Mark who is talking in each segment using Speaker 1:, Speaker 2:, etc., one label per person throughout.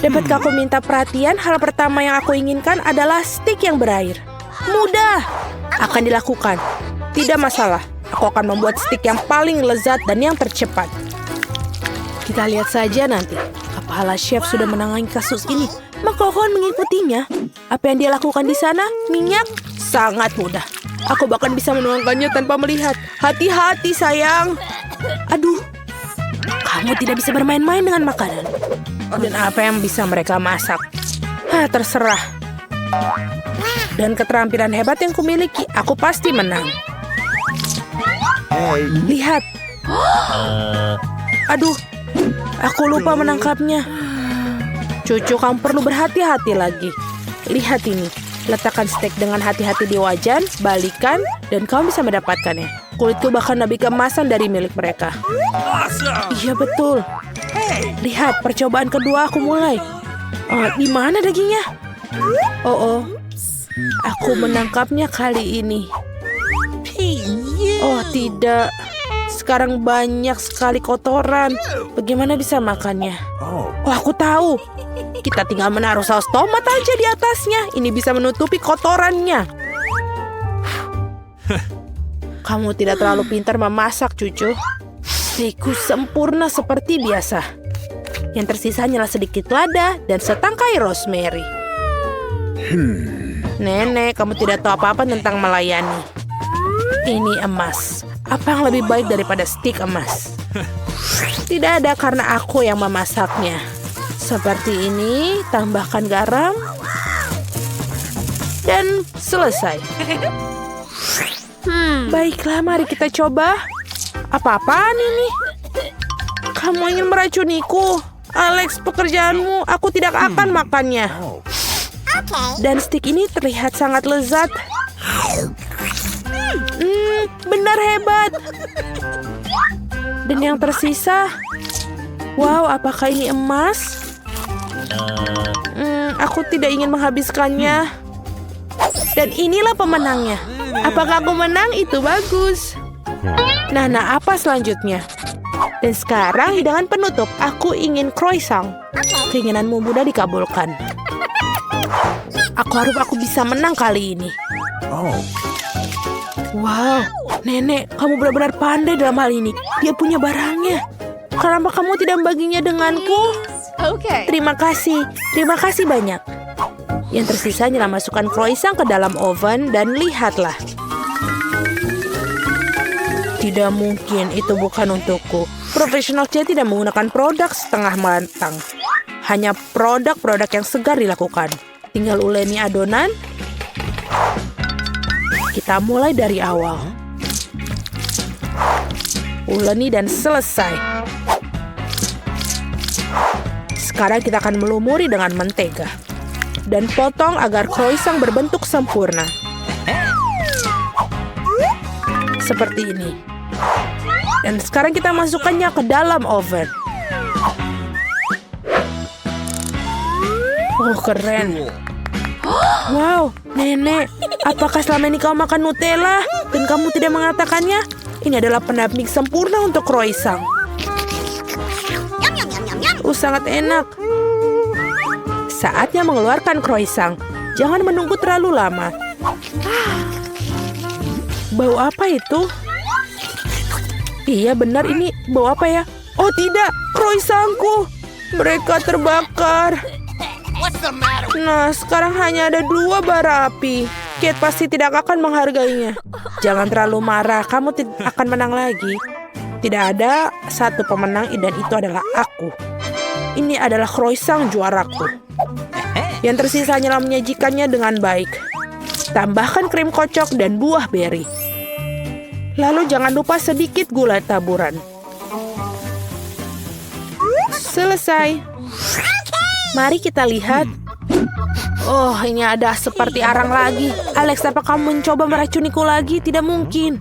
Speaker 1: Dapatkah aku minta perhatian? Hal pertama yang aku inginkan adalah stik yang berair. Mudah. Akan dilakukan. Tidak masalah. Aku akan membuat stik yang paling lezat dan yang tercepat. Kita lihat saja nanti. Kepala chef sudah menangani kasus ini. Maka aku akan mengikutinya. Apa yang dia lakukan di sana? Minyak? Sangat mudah. Aku bahkan bisa menuangkannya tanpa melihat. Hati-hati, sayang. Aduh. Kamu tidak bisa bermain-main dengan makanan. Dan apa yang bisa mereka masak? Terserah. Dan keterampilan hebat yang kumiliki, aku pasti menang. Lihat. Aduh, aku lupa menangkapnya. Cucu, kamu perlu berhati-hati lagi. Lihat ini. Letakkan steak dengan hati-hati di wajan, balikan, dan kamu bisa mendapatkannya. Kulitku bahkan lebih keemasan dari milik mereka. Iya, betul. Lihat, percobaan kedua aku mulai. Di mana dagingnya? Oh, aku menangkapnya kali ini. Oh, tidak. Sekarang banyak sekali kotoran. Bagaimana bisa makannya? Oh, aku tahu. Kita tinggal menaruh saus tomat aja di atasnya. Ini bisa menutupi kotorannya. Kamu tidak terlalu pintar memasak, cucu. Steakku sempurna seperti biasa. Yang tersisa hanyalah sedikit lada dan setangkai rosemary. Nenek, kamu tidak tahu apa-apa tentang melayani. Ini emas. Apa yang lebih baik daripada stik emas? Tidak ada karena aku yang memasaknya. Seperti ini, tambahkan garam. Dan selesai. Baiklah, mari kita coba. Apa-apaan ini? Kamu ingin meracuniku? Alex, pekerjaanmu. Aku tidak akan makannya. Dan stik ini terlihat sangat lezat. Benar hebat. Dan yang tersisa. Wow, apakah ini emas? Aku tidak ingin menghabiskannya. Dan inilah pemenangnya. Apakah aku menang? Itu bagus. Nah, apa selanjutnya? Dan sekarang hidangan penutup. Aku ingin croissant. Keinginanmu mudah dikabulkan. Aku harap aku bisa menang kali ini. Wow, nenek, kamu benar-benar pandai dalam hal ini. Dia punya barangnya. Kenapa kamu tidak membaginya denganku? Terima kasih banyak. Yang tersisa hanyalah masukkan croissant ke dalam oven dan lihatlah. Tidak mungkin, itu bukan untukku. Profesional chef tidak menggunakan produk setengah matang. Hanya produk-produk yang segar dilakukan. Tinggal uleni adonan. Kita mulai dari awal. Uleni dan selesai. Sekarang kita akan melumuri dengan mentega. Dan potong agar croissant berbentuk sempurna. Seperti ini. Dan sekarang kita masukkannya ke dalam oven. Oh, keren. Wow, nenek. Apakah selama ini kau makan Nutella dan kamu tidak mengatakannya? Ini adalah pendamping sempurna untuk croissant. Sangat enak. Saatnya mengeluarkan croissant. Jangan menunggu terlalu lama. Bau apa itu? Iya benar, ini bau apa ya? Oh tidak, croissantku. Mereka terbakar. Nah, sekarang hanya ada 2 bara api. Kate pasti tidak akan menghargainya. Jangan terlalu marah, kamu akan menang lagi. Tidak ada satu pemenang dan itu adalah aku. Ini adalah croissant juaraku. Yang tersisa hanyalah menyajikannya dengan baik. Tambahkan krim kocok dan buah beri. Lalu jangan lupa sedikit gula taburan. Selesai. Mari kita lihat. Oh, ini ada seperti arang lagi. Alex, apa kamu mencoba meracuniku lagi? Tidak mungkin.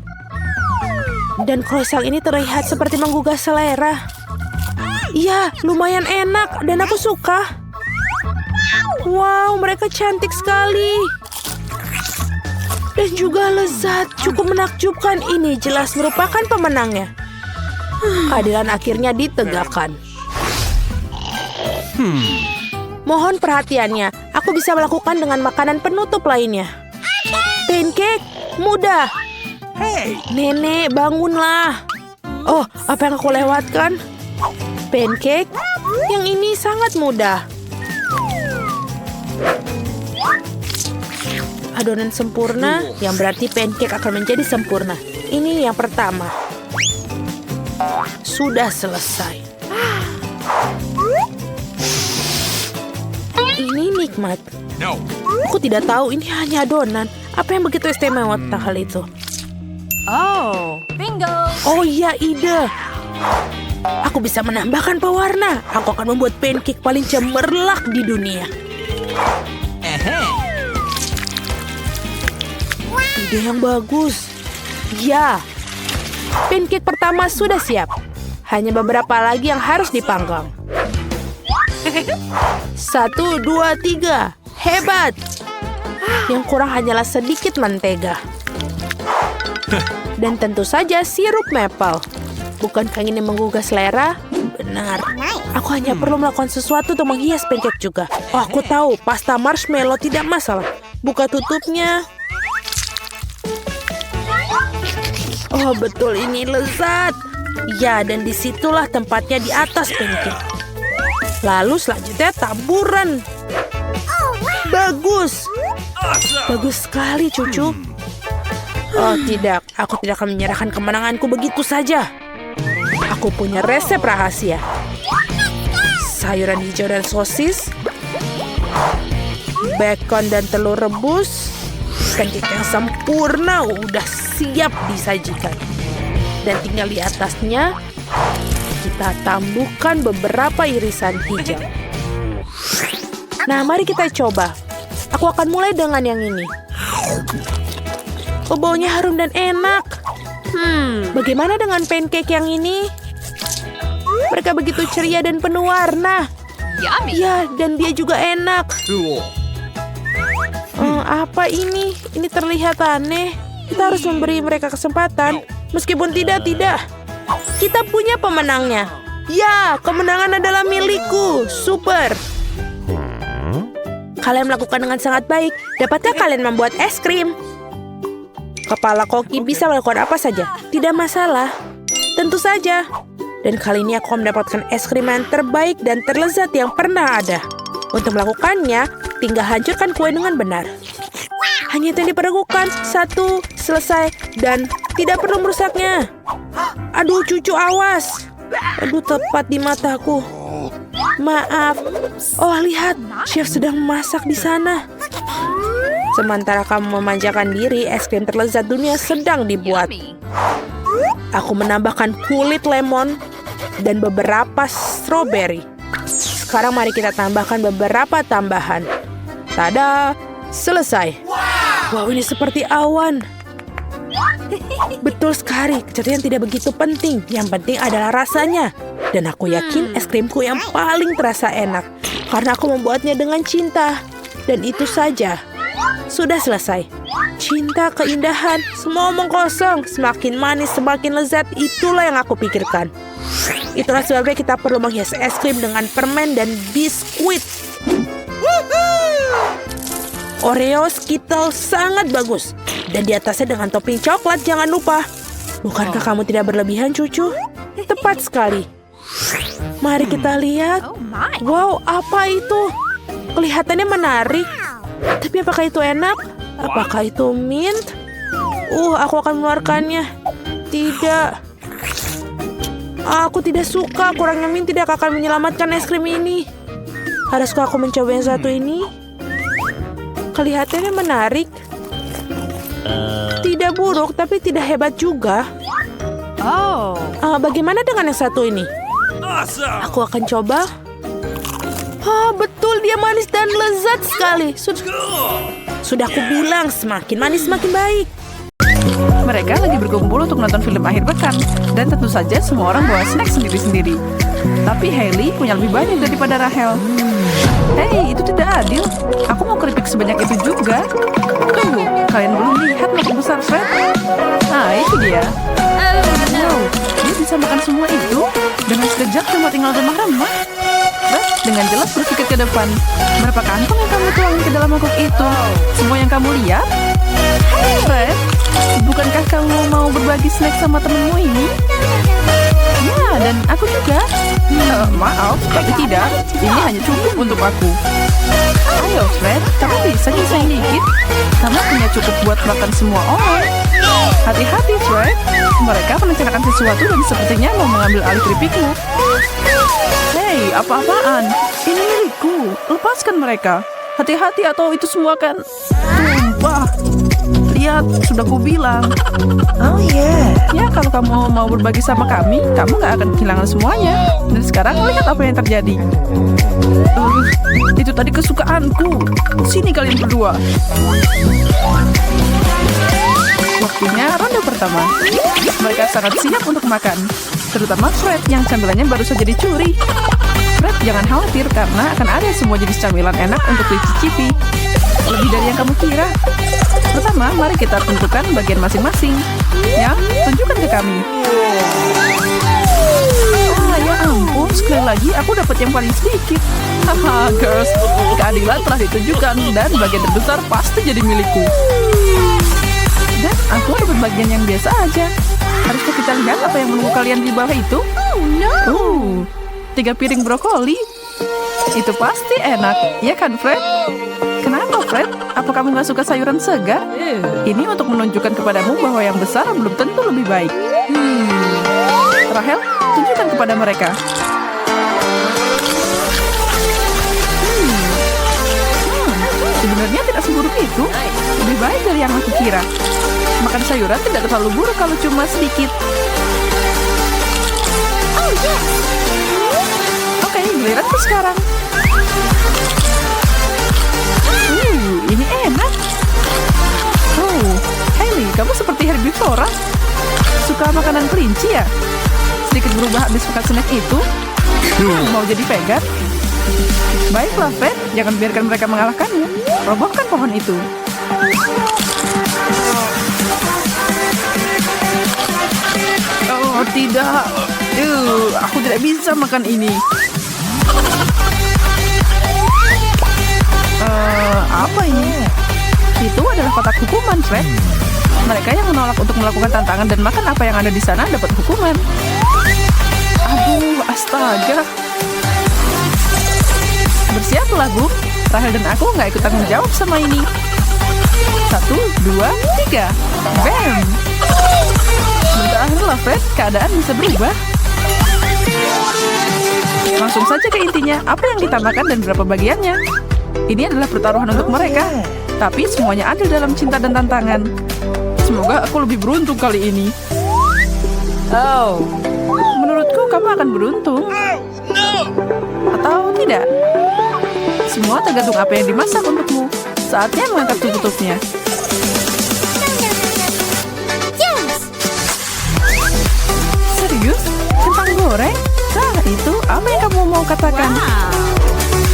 Speaker 1: Dan croissant ini terlihat seperti menggugah selera. Iya, lumayan enak dan aku suka. Wow, mereka cantik sekali. Dan juga lezat, cukup menakjubkan. Ini jelas merupakan pemenangnya. Keadilan akhirnya ditegakkan. Mohon perhatiannya. Aku bisa melakukan dengan makanan penutup lainnya. Pancake, mudah.
Speaker 2: Hey!
Speaker 1: Nenek, bangunlah. Oh, apa yang aku lewatkan? Pancake, yang ini sangat mudah. Adonan sempurna, yang berarti pancake akan menjadi sempurna. Ini yang pertama. Sudah selesai. Ini nikmat.
Speaker 2: No.
Speaker 1: Aku tidak tahu ini hanya adonan. Apa yang begitu istimewa tentang hal itu?
Speaker 3: Oh, bingo.
Speaker 1: Oh iya, ide. Aku bisa menambahkan pewarna. Aku akan membuat pancake paling cemerlang di dunia. Ide yang bagus. Ya, pancake pertama sudah siap. Hanya beberapa lagi yang harus dipanggang. 1, 2, 3. Hebat. Yang kurang hanyalah sedikit mentega. Dan tentu saja sirup maple. Bukankah ini menggugah selera? Benar. Aku hanya perlu melakukan sesuatu untuk menghias pancake juga. Oh, aku tahu. Pasta marshmallow tidak masalah. Buka tutupnya. Oh, betul, ini lezat. Ya, dan disitulah tempatnya di atas pancake. Lalu selanjutnya taburan. Bagus. Bagus sekali, cucu. Oh, tidak. Aku tidak akan menyerahkan kemenanganku begitu saja. Aku punya resep rahasia. Sayuran hijau dan sosis. Bacon dan telur rebus. Pancake yang sempurna udah siap disajikan. Dan tinggal di atasnya kita tambahkan beberapa irisan hijau. Nah, mari kita coba. Aku akan mulai dengan yang ini. Oh, baunya harum dan enak. Bagaimana dengan pancake yang ini? Mereka begitu ceria dan penuh warna.
Speaker 3: Yummy.
Speaker 1: Ya, dan dia juga enak.
Speaker 2: Cool.
Speaker 1: Apa ini? Ini terlihat aneh. Kita harus memberi mereka kesempatan. Meskipun tidak. Kita punya pemenangnya. Ya, kemenangan adalah milikku. Super. Kalian melakukan dengan sangat baik. Dapatkah kalian membuat es krim? Kepala koki bisa melakukan apa saja. Tidak masalah. Tentu saja. Dan kali ini aku mendapatkan es krim yang terbaik dan terlezat yang pernah ada. Untuk melakukannya, tinggal hancurkan kue dengan benar. Hanya itu yang diperlukan. 1, selesai. Dan tidak perlu merusaknya. Aduh, cucu, awas. Aduh, tepat di mataku. Maaf. Oh, lihat. Chef sedang memasak di sana. Sementara kamu memanjakan diri, es krim terlezat dunia sedang dibuat.
Speaker 3: Yummy.
Speaker 1: Aku menambahkan kulit lemon dan beberapa stroberi. Sekarang mari kita tambahkan beberapa tambahan. Tada! Selesai. Wow, ini seperti awan. Betul sekali, kecerdasan tidak begitu penting. Yang penting adalah rasanya. Dan aku yakin es krimku yang paling terasa enak. Karena aku membuatnya dengan cinta. Dan itu saja. Sudah selesai. Cinta, keindahan, semua omong kosong. Semakin manis, semakin lezat. Itulah yang aku pikirkan. Itulah sebabnya kita perlu menghias es krim dengan permen dan biskuit. Oreo Skittles sangat bagus. Dan di atasnya dengan topping coklat, jangan lupa. Bukankah kamu tidak berlebihan, cucu? Tepat sekali. Mari kita lihat.
Speaker 3: Oh my.
Speaker 1: Wow, apa itu? Kelihatannya menarik. Tapi apakah itu enak? Apakah itu mint? Aku akan mengeluarkannya. Tidak. Aku tidak suka. Kurangnya mint tidak akan menyelamatkan es krim ini. Haruskah aku mencoba yang satu ini? Kelihatannya menarik. Tidak buruk, tapi tidak hebat juga.
Speaker 3: Oh.
Speaker 1: Bagaimana dengan yang satu ini?
Speaker 2: Awesome.
Speaker 1: Aku akan coba. Betul, dia manis dan lezat sekali. Sudah aku bilang, semakin manis semakin baik.
Speaker 4: Mereka lagi berkumpul untuk nonton film akhir pekan. Dan tentu saja semua orang bawa snack sendiri-sendiri. Tapi Hailey punya lebih banyak daripada Rachel. Hei, itu tidak adil. Aku mau keripik sebanyak itu juga. Tunggu, kalian belum lihat logo besar Fred? Nah, itu dia. Wow, dia bisa makan semua itu dengan sekejap cuma tinggal remah-remah. Fred, dengan jelas berpikir ke depan. Berapa kantong yang kamu tuangin ke dalam mangkuk itu? Semua yang kamu lihat? Hai Fred, bukankah kamu mau berbagi snack sama temenmu ini? Ya, dan aku juga. Maaf, tapi tidak. Ini hanya cukup untuk aku. Ayo Fred, kamu bisa nyisain dikit. Kamu punya cukup buat makan semua orang. Hati-hati Fred, mereka merencanakan sesuatu dan sepertinya mau mengambil alih keripikmu. Hei, apa-apaan? Ini milikku, lepaskan mereka. Hati-hati atau itu semua akan tumpah. Lihat, sudah kubilang.
Speaker 5: Oh yeah.
Speaker 4: Ya, kalau kamu mau berbagi sama kami, kamu nggak akan kehilangan semuanya. Dan sekarang lihat apa yang terjadi. Itu tadi kesukaanku. Sini kalian berdua. Waktunya ronde pertama. Mereka sangat siap untuk makan. Terutama Fred yang camilannya baru saja dicuri. Fred, jangan khawatir karena akan ada semua jenis camilan enak untuk dicicipi. Lebih dari yang kamu kira. Pertama, mari kita tentukan bagian masing-masing. Ya, tunjukkan ke kami. Ya ampun, sekali lagi aku dapat yang paling sedikit. Haha, girls, keadilan telah ditunjukkan dan bagian terbesar pasti jadi milikku. Dan aku dapat bagian yang biasa aja. Haruskah kita lihat apa yang menunggu kalian di bawah itu? 3 piring brokoli. Itu pasti enak, ya kan Fred? Kenapa Fred? Apa kamu gak suka sayuran segar? Ini untuk menunjukkan kepadamu bahwa yang besar belum tentu lebih baik. Rahel, tunjukkan kepada mereka. Sebenarnya tidak seburuk itu. Lebih baik dari yang aku kira. Makan sayuran tidak terlalu buruk kalau cuma sedikit. Oke, giliranku sekarang. Ini enak. Hailey, kamu seperti herbivora. Suka makanan kelinci ya? Sedikit berubah habis makan snack itu. Mau jadi vegan? Baiklah, Fred. Jangan biarkan mereka mengalahkanmu. Robohkan pohon itu. Oh, tidak. Aku tidak bisa makan ini. Apa ini? Itu adalah kotak hukuman, Fred. Mereka yang menolak untuk melakukan tantangan dan makan apa yang ada di sana dapat hukuman. Aduh, astaga. Bersiaplah, Bu. Rahel dan aku nggak ikut tanggung jawab sama ini. 1, 2, 3. Bam! Bentar, Fred. Keadaan bisa berubah. Langsung saja ke intinya. Apa yang ditambahkan dan berapa bagiannya? Ini adalah pertaruhan untuk mereka. Tapi semuanya adil dalam cinta dan tantangan. Semoga aku lebih beruntung kali ini. Menurutku kamu akan beruntung. Atau tidak? Semua tergantung apa yang dimasak untukmu. Saatnya mengangkat tutupnya. Serius? Kentang goreng? Nah, itu apa yang kamu mau katakan?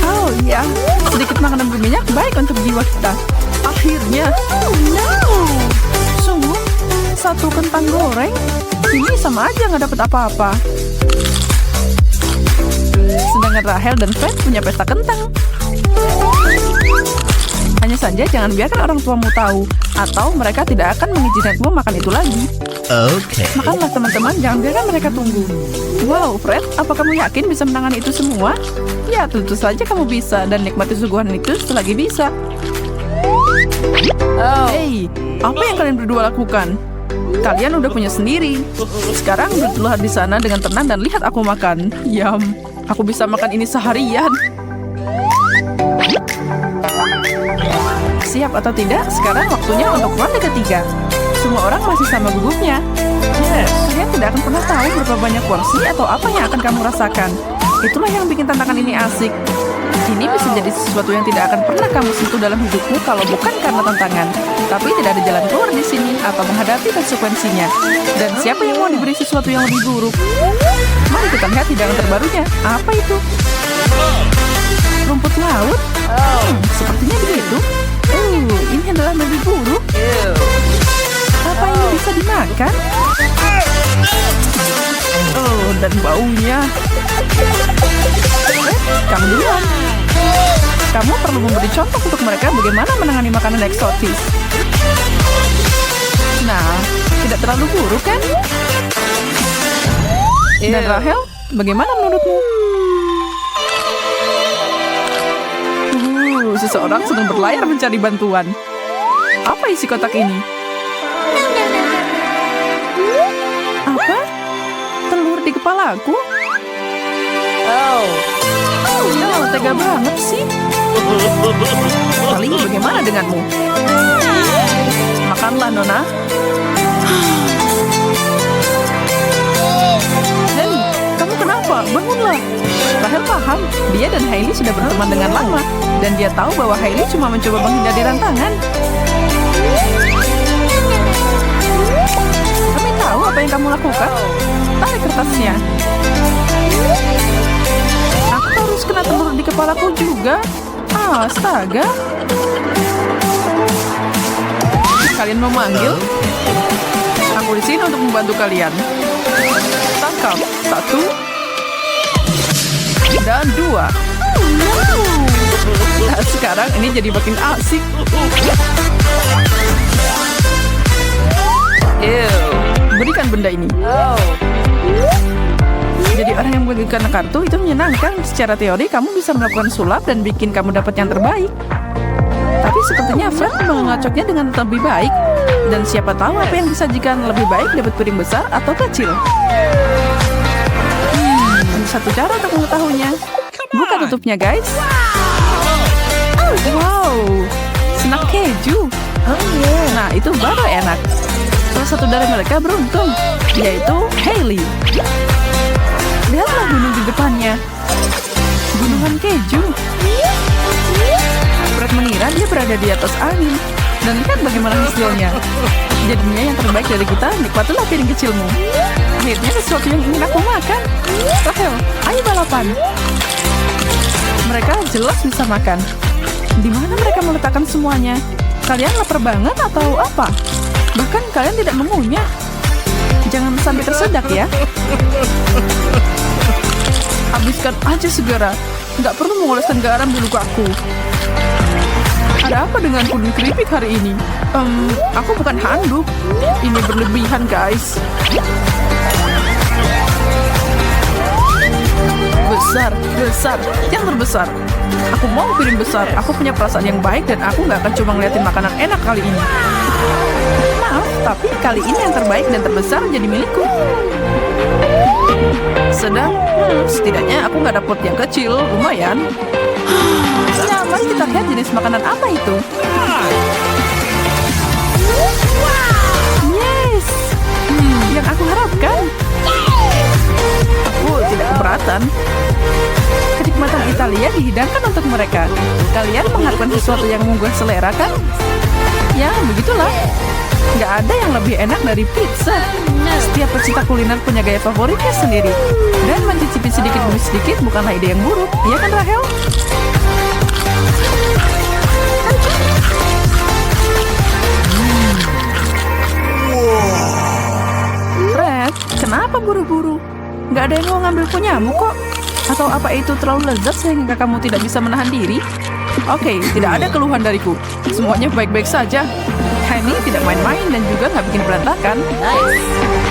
Speaker 4: Oh iya, sedikit makanan berminyak baik untuk jiwa kita. Akhirnya. Sungguh, 1 kentang goreng? Ini sama aja nggak dapat apa-apa. Sedangkan Rahel dan Fred punya pesta kentang. Hanya saja jangan biarkan orang tuamu tahu, atau mereka tidak akan mengizinkanmu makan itu lagi.
Speaker 2: Oke.
Speaker 4: Makanlah teman-teman, jangan biarkan mereka tunggu. Wow, Fred, apa kamu yakin bisa menangani itu semua? Ya, tentu saja kamu bisa, dan nikmati suguhan itu selagi bisa. Hey, apa yang kalian berdua lakukan? Kalian udah punya sendiri. Sekarang duduklah di sana dengan tenang dan lihat aku makan. Yum, aku bisa makan ini seharian. Siap atau tidak? Sekarang waktunya untuk ronde ketiga. Semua orang masih sama gugupnya. Kalian tidak akan pernah tahu berapa banyak porsi atau apa yang akan kamu rasakan. Itulah yang bikin tantangan ini asik. Ini bisa jadi sesuatu yang tidak akan pernah kamu sentuh dalam hidupmu kalau bukan karena tantangan. Tapi tidak ada jalan keluar di sini atau menghadapi konsekuensinya. Dan siapa yang mau diberi sesuatu yang lebih buruk? Mari kita lihat hidangan terbarunya. Apa itu? Rumput laut? Sepertinya begitu. Ini adalah lebih buruk. Apa ini bisa dimakan? Oh, dan baunya. Kamu duluan. Kamu perlu memberi contoh untuk mereka bagaimana menangani makanan eksotis. Nah, tidak terlalu buruk kan? Dan Rahel, bagaimana menurutmu? Seseorang sedang berlayar mencari bantuan. Apa isi kotak ini? Apa? Telur di kepalaku? Oh, tega banget sih. Kali bagaimana denganmu? Makanlah, Nona. Dan kamu kenapa? Bangunlah. Rahel paham, dia dan Hailey sudah berteman dengan lama. Dan dia tahu bahwa Hailey cuma mencoba menghindari rantangan. Kami tahu apa yang kamu lakukan. Tarik kertasnya. Aku harus kena telur di kepalaku juga. Astaga. Kalian mau manggil? Aku di sini untuk membantu kalian. Tangkap. 1 dan 2. Nah, sekarang ini jadi makin asik. Berikan benda ini. Jadi orang yang membagikan kartu itu menyenangkan. Secara teori kamu bisa melakukan sulap dan bikin kamu dapat yang terbaik. Tapi sepertinya Fred mengacoknya dengan lebih baik. Dan siapa tahu apa yang disajikan lebih baik, dapat piring besar atau kecil. Ada satu cara untuk mengetahuinya. Buka tutupnya, guys. Wow, snack keju.
Speaker 5: Oh yeah.
Speaker 4: Nah, itu baru enak. Salah satu dari mereka beruntung, yaitu Hailey. Lihatlah gunung di depannya. Gunungan keju. Fred mengira dia berada di atas angin. Dan lihat bagaimana hasilnya. Jadinya yang terbaik dari kita, nikmatilah piring kecilmu. Akhirnya sesuatu yang ingin aku makan. Rahel, ayo balapan. Mereka jelas bisa makan. Di mana mereka meletakkan semuanya? Kalian lapar banget atau apa? Bahkan kalian tidak mengunyah. Jangan sampai tersedak ya. Habiskan aja segera. Nggak perlu mengoleskan garam di lukaku. Ada apa dengan puding keripik hari ini? Aku bukan handuk. Ini berlebihan, guys. Besar, yang terbesar. Aku mau piring besar. Aku punya perasaan yang baik dan aku nggak akan cuma ngeliatin makanan enak kali ini. Maaf, tapi kali ini yang terbaik dan terbesar jadi milikku. Sedang, setidaknya aku nggak dapet yang kecil, lumayan. Nah, mari kita lihat jenis makanan apa itu. Yes, yang aku harapkan. Aku tidak keberatan. Kenikmatan Italia dihidangkan untuk mereka. Kalian mengharapkan sesuatu yang menggugah selera kan? Ya, begitulah. Nggak ada yang lebih enak dari pizza. Setiap pecinta kuliner punya gaya favoritnya sendiri. Dan mencicipi sedikit demi sedikit bukanlah ide yang buruk. Iya kan, Rahel? Fred, kenapa buru-buru? Nggak ada yang mau ngambil punyamu kok. Atau apa itu terlalu lezat sehingga kamu tidak bisa menahan diri? Oke, tidak ada keluhan dariku. Semuanya baik-baik saja. Honey tidak main-main dan juga nggak bikin berantakan.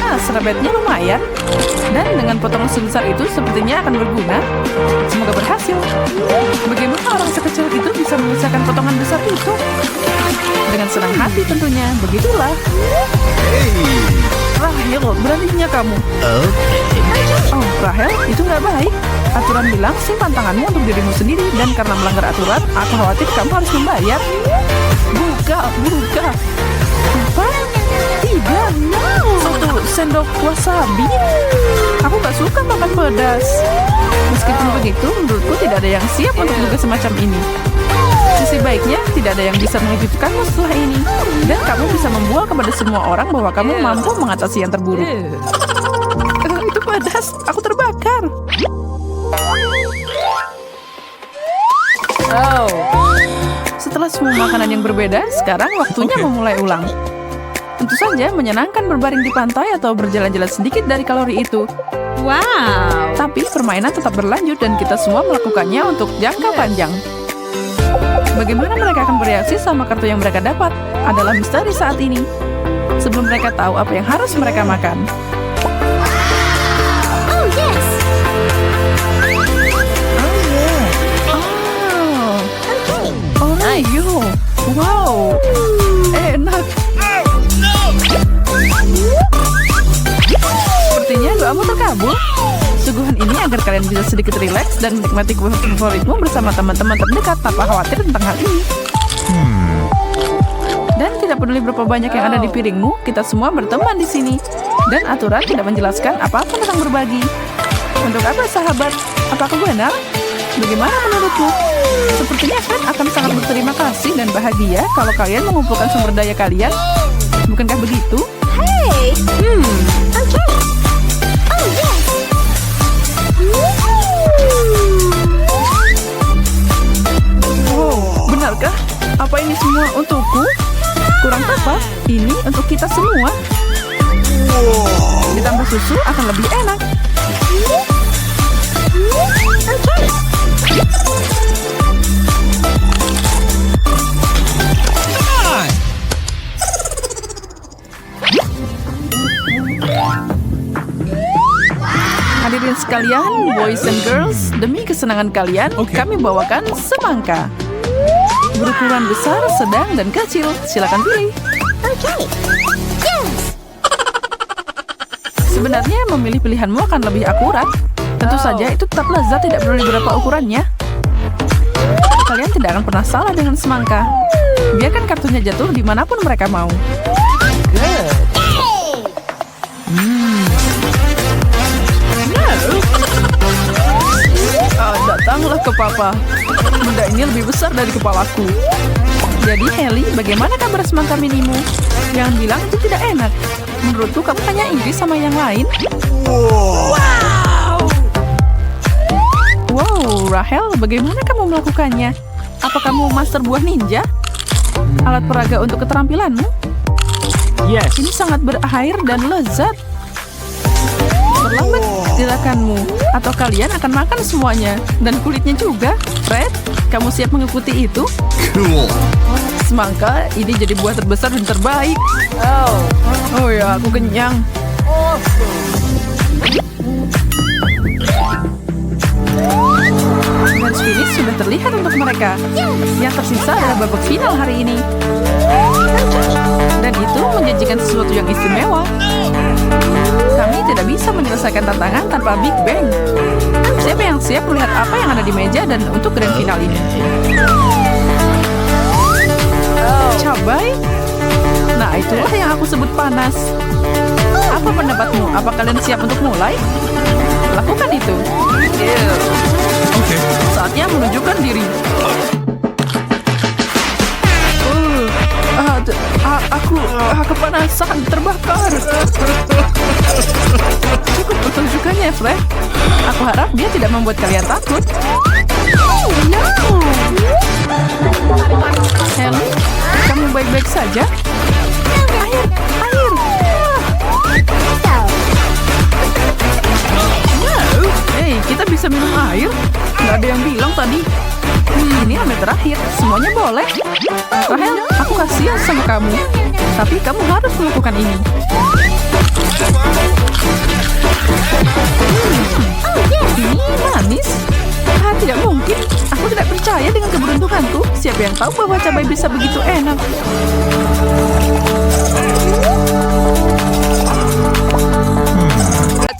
Speaker 4: Nah, serabetnya lumayan. Dan dengan potongan sebesar itu sepertinya akan berguna. Semoga berhasil. Bagaimana orang sekecil itu bisa menyelesaikan potongan besar itu? Dengan senang hati tentunya. Begitulah. Rahel, beraninya kamu. Oh, Rahel, itu nggak baik. Aturan bilang simpan tanganmu untuk dirimu sendiri. Dan karena melanggar aturan, aku khawatir kamu harus membayar. Buka. Apa? Tidak. 1 sendok wasabi. Aku gak suka makan pedas. Meskipun begitu, menurutku tidak ada yang siap untuk tugas semacam ini. Sisi baiknya, tidak ada yang bisa mengejutkanmu setelah ini. Dan kamu bisa membual kepada semua orang bahwa kamu mampu mengatasi yang terburuk. Itu pedas, aku terbakar. Setelah semua makanan yang berbeda, sekarang waktunya memulai ulang. Tentu saja menyenangkan berbaring di pantai atau berjalan-jalan sedikit dari kalori itu.
Speaker 3: Wow.
Speaker 4: Tapi permainan tetap berlanjut dan kita semua melakukannya untuk jangka panjang. Bagaimana mereka akan bereaksi sama kartu yang mereka dapat adalah misteri saat ini. Sebelum mereka tahu apa yang harus mereka makan.
Speaker 5: Oh, yes. Oh, yeah.
Speaker 4: Oh, Oreo. Wow. Enak. Sepertinya doamu terkabul. Suguhan ini agar kalian bisa sedikit rileks dan menikmati kue favoritmu bersama teman-teman terdekat tanpa khawatir tentang hal ini. Dan tidak peduli berapa banyak yang ada di piringmu, kita semua berteman di sini. Dan aturan tidak menjelaskan apa-apa tentang berbagi. Untuk apa, sahabat? Apakah benar? Bagaimana menurutmu? Sepertinya Fred akan sangat berterima kasih dan bahagia kalau kalian mengumpulkan sumber daya kalian. Bukankah begitu?
Speaker 5: Hey. Okay. Oh, yes.
Speaker 4: Wow, benarkah? Apa ini semua untukku? Kurang tepat, ini untuk kita semua. Ditambah susu akan lebih enak. Hadirin sekalian, boys and girls, demi kesenangan kalian, kami bawakan semangka. Berukuran besar, sedang, dan kecil. Silakan pilih.
Speaker 5: Okay. Yes.
Speaker 4: Sebenarnya memilih pilihanmu akan lebih akurat. Tentu saja itu tetap lezat tidak peduli berapa ukurannya. Kalian tidak akan pernah salah dengan semangka. Biarkan kartunya jatuh dimanapun mereka mau. Datanglah ke papa. Benda ini lebih besar dari kepalaku. Jadi Haley, bagaimana kabar semangka minimu? Jangan bilang itu tidak enak. Menurutku kamu hanya iri sama yang lain. Wow, Rahel, bagaimana kamu melakukannya? Apa kamu master buah ninja? Alat peraga untuk keterampilanmu?
Speaker 2: Yes.
Speaker 4: Ini sangat berair dan lezat. Terlambat gerakanmu, atau kalian akan makan semuanya. Dan kulitnya juga. Fred, kamu siap mengikuti itu?
Speaker 2: Cool.
Speaker 4: Semangka, ini jadi buah terbesar dan terbaik. Oh ya, aku kenyang. Match finish sudah terlihat untuk mereka. Yang tersisa adalah babak final hari ini. Dan itu menjanjikan sesuatu yang istimewa. Kami tidak bisa menyelesaikan tantangan tanpa Big Bang. Siapa yang siap melihat apa yang ada di meja dan untuk grand final ini? Cabai? Nah, itulah yang aku sebut panas. Apa pendapatmu? Apa kalian siap untuk mulai? Lakukan itu. Saatnya menunjukkan diri. Aku kepanasan, terbakar. Cukup pertunjukannya, Fred. Aku harap dia tidak membuat kalian takut. Oh, no. Haley, kamu baik-baik saja? Air. Hey, kita bisa minum air? Nggak ada yang bilang tadi. Ini ambil terakhir, semuanya boleh. Rahel, aku kasihan sama kamu. Tapi kamu harus melakukan ini. Ini manis. Tidak mungkin. Aku tidak percaya dengan keberuntunganku. Siapa yang tahu bahwa cabai bisa begitu enak?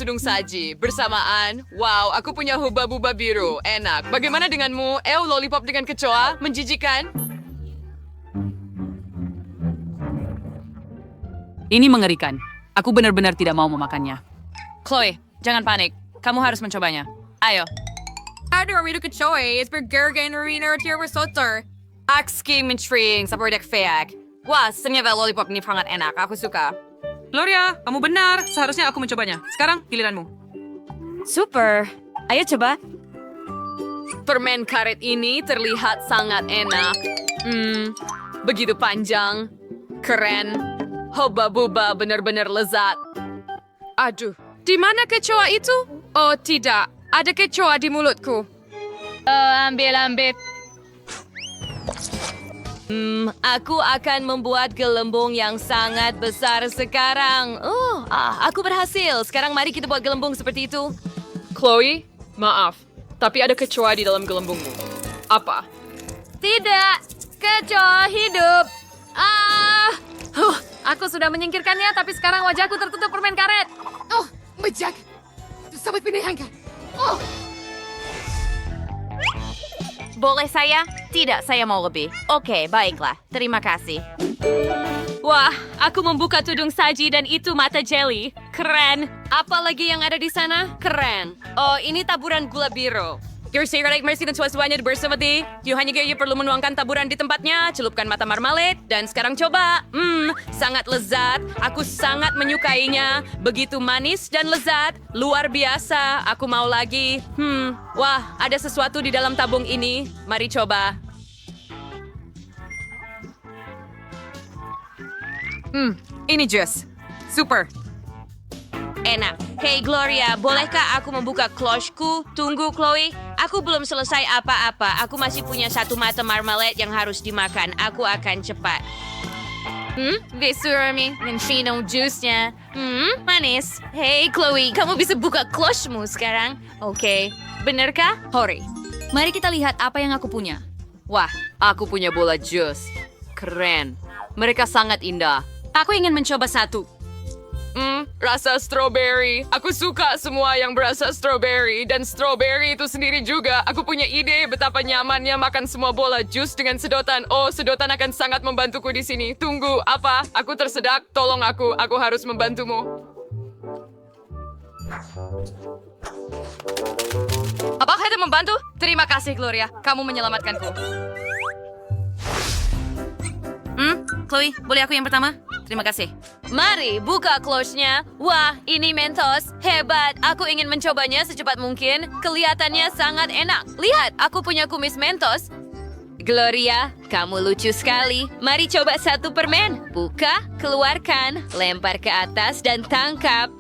Speaker 6: Tudung saji bersamaan. Wow, aku punya huba-buba biru. Enak. Bagaimana denganmu? Lollipop dengan kecoa. Menjijikan. Ini mengerikan. Aku benar-benar tidak mau memakannya. Chloe, jangan panik. Kamu harus mencobanya. Ayo. Ada Ramido kecoa. Is bergergen Rina Tier Risotto. Akski menchring sa produk feak. Wah, ternyata lollipop ini sangat enak. Aku suka. Gloria, kamu benar. Seharusnya aku mencobanya. Sekarang giliranmu. Super. Ayo coba. Permen karet ini terlihat sangat enak. Begitu panjang. Keren. Hoba buba, benar-benar lezat. Aduh, di mana kecoa itu? Oh tidak, ada kecoa di mulutku. Ambil. Aku akan membuat gelembung yang sangat besar sekarang. Aku berhasil. Sekarang mari kita buat gelembung seperti itu. Chloe, maaf, tapi ada kecoa di dalam gelembungmu. Apa? Tidak, kecoa hidup. Aku sudah menyingkirkannya, tapi sekarang wajahku tertutup permen karet. Menjaga. Sangat menyenangkan. Boleh saya? Tidak, saya mau lebih. Oke, baiklah. Terima kasih. Wah, aku membuka tudung saji dan itu mata jelly. Keren. Apa lagi yang ada di sana? Keren. Oh, ini taburan gula biru. Your secret mercy dan suas-suanya bersama di. Hanya perlu menuangkan taburan di tempatnya, celupkan mata marmalade, dan sekarang coba. Sangat lezat. Aku sangat menyukainya. Begitu manis dan lezat. Luar biasa. Aku mau lagi. Wah, ada sesuatu di dalam tabung ini. Mari coba. Ini jus. Super. Enak. Hey Gloria, bolehkah aku membuka kloshku? Tunggu Chloe, aku belum selesai apa-apa. Aku masih punya satu mata marmalade yang harus dimakan. Aku akan cepat. Besurami, Menchino juice-nya. Manis. Hey Chloe, kamu bisa buka kloshmu sekarang? Oke. Benarkah? Hore. Mari kita lihat apa yang aku punya. Wah, aku punya bola jus. Keren. Mereka sangat indah. Aku ingin mencoba satu. Rasa strawberry. Aku suka semua yang berasa strawberry. Dan strawberry itu sendiri juga. Aku punya ide betapa nyamannya makan semua bola jus dengan sedotan. Oh, sedotan akan sangat membantuku di sini. Tunggu, apa? Aku tersedak. Tolong aku. Aku harus membantumu. Apakah itu membantu? Terima kasih, Gloria. Kamu menyelamatkanku. Chloe, boleh aku yang pertama? Terima kasih. Mari, buka close-nya. Wah, ini Mentos. Hebat. Aku ingin mencobanya secepat mungkin. Kelihatannya sangat enak. Lihat, aku punya kumis Mentos. Gloria, kamu lucu sekali. Mari coba satu permen. Buka, keluarkan, lempar ke atas, dan tangkap.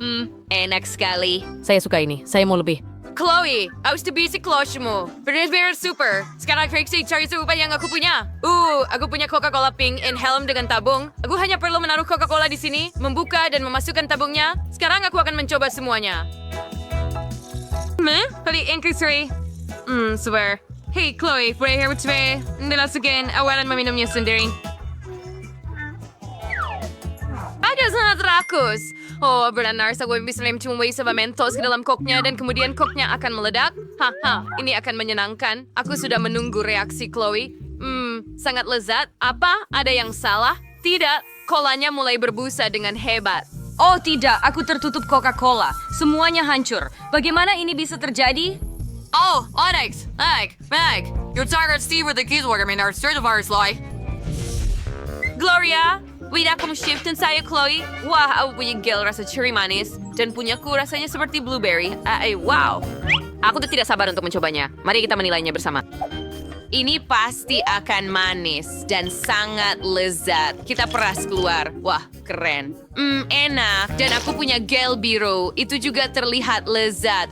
Speaker 6: Enak sekali. Saya suka ini. Saya mau lebih. Chloe, awas bisa close-mu. Benar-benar super. Sekarang Trixie cari serupa yang aku punya. Aku punya Coca-Cola pink in helm dengan tabung. Aku hanya perlu menaruh Coca-Cola di sini, membuka dan memasukkan tabungnya. Sekarang aku akan mencoba semuanya. Kali increase. Swear. Hey Chloe, boleh harus try. Dilasukkan, awalan meminumnya sendiri. Agak sangat rakus. Oh, benar, saya bisa mencumbai sama Mentos ke dalam koknya dan kemudian koknya akan meledak. Ini akan menyenangkan. Aku sudah menunggu reaksi Chloe. Sangat lezat. Apa? Ada yang salah? Tidak, kolanya mulai berbusa dengan hebat. Oh tidak, aku tertutup Coca-Cola. Semuanya hancur. Bagaimana ini bisa terjadi? Oh, Onyx, Meg, your target Steve with the keys water in our certifiers lie. Gloria, wait kamu shiftin saya Chloe. Wah, aku punya gel rasa cherry manis dan punyaku rasanya seperti blueberry. Wow. Aku tuh tidak sabar untuk mencobanya. Mari kita menilainya bersama. Ini pasti akan manis dan sangat lezat. Kita peras keluar. Wah, keren. Enak. Dan aku punya gel biru. Itu juga terlihat lezat.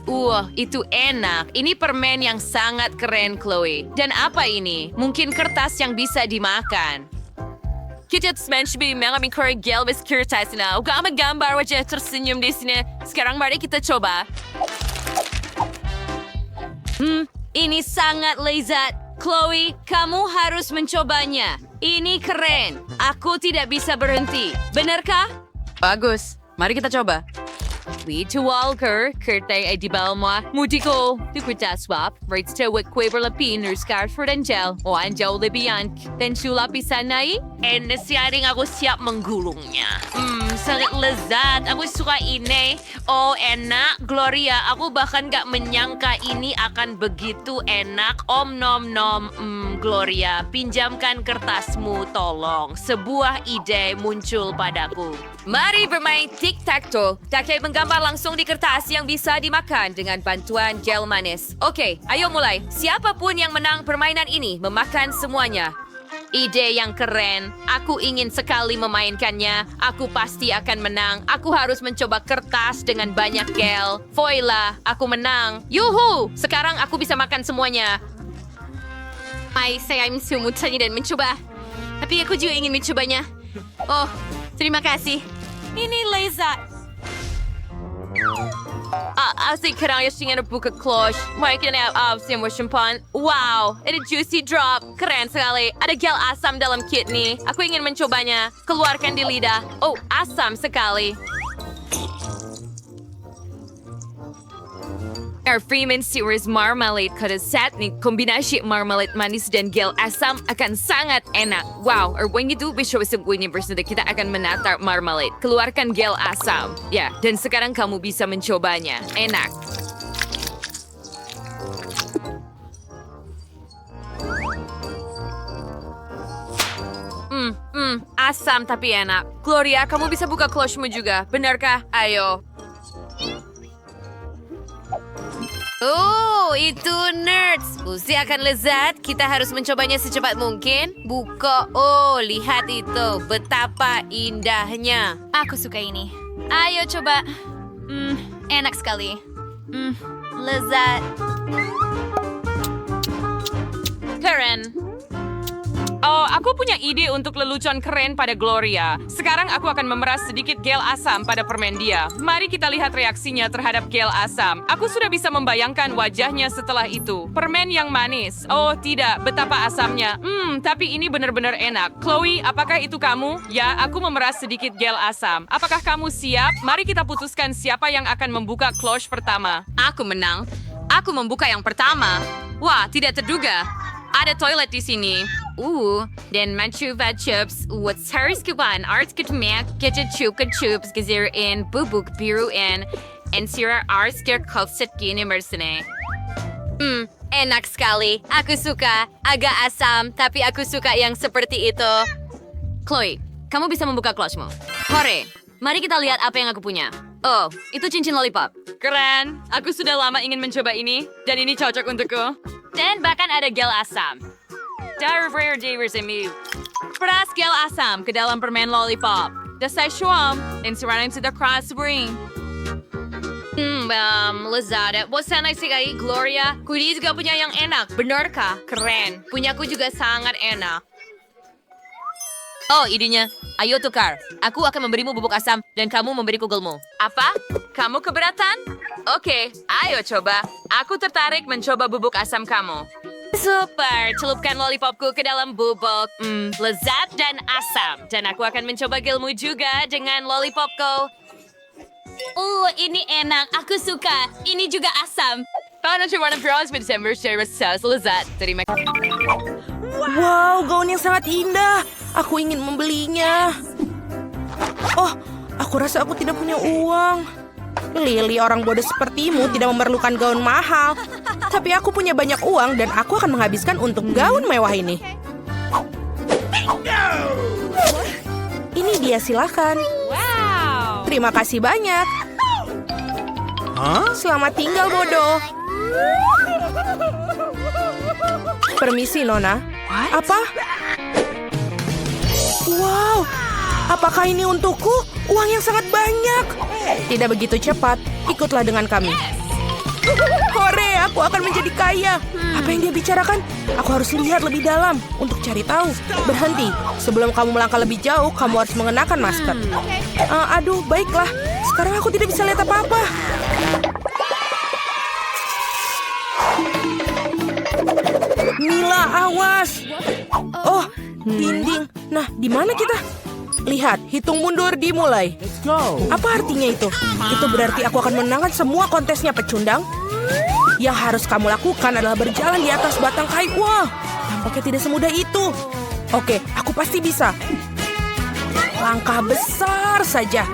Speaker 6: Itu enak. Ini permen yang sangat keren, Chloe. Dan apa ini? Mungkin kertas yang bisa dimakan. Kita mencoba mengambil korek gel bes kertas na. Uga gambar wajah tersenyum di sini. Sekarang mari kita coba. Ini sangat lezat. Chloe, kamu harus mencobanya. Ini keren. Aku tidak bisa berhenti. Benarkah? Bagus. Mari kita coba. Wito Walker, kertay ay di balma. Mudiko, tukuta swap, right to wik quaver lapin, or Scarford and gel, o anjaw lebian. Then sulapisan na and nasyaring ako siap menggulungnya. Sangat lezat. Aku suka ini. Oh, enak. Gloria, aku bahkan gak menyangka ini akan begitu enak. Om nom nom. Gloria, pinjamkan kertasmu, tolong. Sebuah ide muncul padaku. Mari bermain tic-tac-toe. Takai menggambar langsung di kertas yang bisa dimakan dengan bantuan gel manis. Oke, ayo mulai. Siapapun yang menang permainan ini memakan semuanya. ide yang keren. Aku ingin sekali memainkannya. Aku pasti akan menang. Aku harus mencoba kertas dengan banyak gel. Voila, aku menang. Yuhu! Sekarang aku bisa makan semuanya. Saya sumutanya dan mencoba. Tapi aku juga ingin mencobanya. Oh, terima kasih. Ini lezat. Asik kerang yang buka cloche. Mungkin semua simpan. Wow, ada juicy drop. Keren sekali. Ada gel asam dalam kit nih. Aku ingin mencobanya. Keluarkan di lidah. Oh, asam sekali. Air Freeman Series Marmalade kada set nih. Kombinasi marmalade manis dan gel asam akan sangat enak. Wow, when you do visual sembunyi bersama kita akan menata marmalade. Keluarkan gel asam. Ya, dan sekarang kamu bisa mencobanya. Enak. Asam tapi enak. Gloria, kamu bisa buka cloche-mu juga. Benarkah? Ayo. Oh, itu nerds. Pasti akan lezat. Kita harus mencobanya secepat mungkin. Buka. Oh, lihat itu. Betapa indahnya.
Speaker 3: Aku suka ini.
Speaker 6: Ayo coba.
Speaker 3: Enak sekali. Lezat.
Speaker 6: Keren. Oh, aku punya ide untuk lelucon keren pada Gloria. Sekarang aku akan memeras sedikit gel asam pada permen dia. Mari kita lihat reaksinya terhadap gel asam. Aku sudah bisa membayangkan wajahnya setelah itu. Permen yang manis. Oh, tidak. Betapa asamnya. Tapi ini benar-benar enak. Chloe, apakah itu kamu? Ya, aku memeras sedikit gel asam. Apakah kamu siap? Mari kita putuskan siapa yang akan membuka cloche pertama. Aku menang. Aku membuka yang pertama. Wah, tidak terduga. Ada toilet di sini. Dan mencoba chips. What's harus kawan? Arts ketmek, kita chups gezirin, bubuk biruin, and sira arts kerkopset gini mersene. Enak sekali. Aku suka. Agak asam, tapi aku suka yang seperti itu. Chloe, kamu bisa membuka cloche-mu. Hore, mari kita lihat apa yang aku punya. Oh, itu cincin lollipop. Keren. Aku sudah lama ingin mencoba ini, dan ini cocok untukku. Dan bahkan ada gel asam. Peras gel asam ke dalam permen lollipop. Dasai syuam, dan siranim sudah keras ring. Lezat. Bosan sekali, Gloria. Kudi juga punya yang enak. Benarkah? Keren. Punyaku juga sangat enak. Oh, idenya. Ayo tukar. Aku akan memberimu bubuk asam dan kamu memberiku gelmu. Apa? Kamu keberatan? Oke, ayo coba. Aku tertarik mencoba bubuk asam kamu. Super, celupkan lollipopku ke dalam bubuk. Lezat dan asam. Dan aku akan mencoba gelmu juga dengan lollipopku. Ini enak. Aku suka. Ini juga asam. Lezat. Terima kasih.
Speaker 1: Wow, gaun yang sangat indah. Aku ingin membelinya. Oh, aku rasa aku tidak punya uang. Lily, orang bodoh sepertimu tidak memerlukan gaun mahal. Tapi aku punya banyak uang dan aku akan menghabiskan untuk gaun mewah ini. Ini dia, silakan.
Speaker 6: Wow.
Speaker 1: Terima kasih banyak. Selamat tinggal, bodoh. Permisi, Nona. Apa? Wow, apakah ini untukku? Uang yang sangat banyak. Tidak begitu cepat. Ikutlah dengan kami. Hore, aku akan menjadi kaya. Apa yang dia bicarakan? Aku harus lihat lebih dalam untuk cari tahu. Berhenti. Sebelum kamu melangkah lebih jauh, kamu harus mengenakan masker. Aduh, baiklah. Sekarang aku tidak bisa lihat apa-apa. Mila, awas. Oh, dinding. Nah, di mana kita? Lihat, hitung mundur dimulai. Apa artinya itu? Itu berarti aku akan menangkan semua kontesnya, pecundang. Yang harus kamu lakukan adalah berjalan di atas batang kayu. Wah, tampaknya tidak semudah itu. Oke, aku pasti bisa. Langkah besar saja.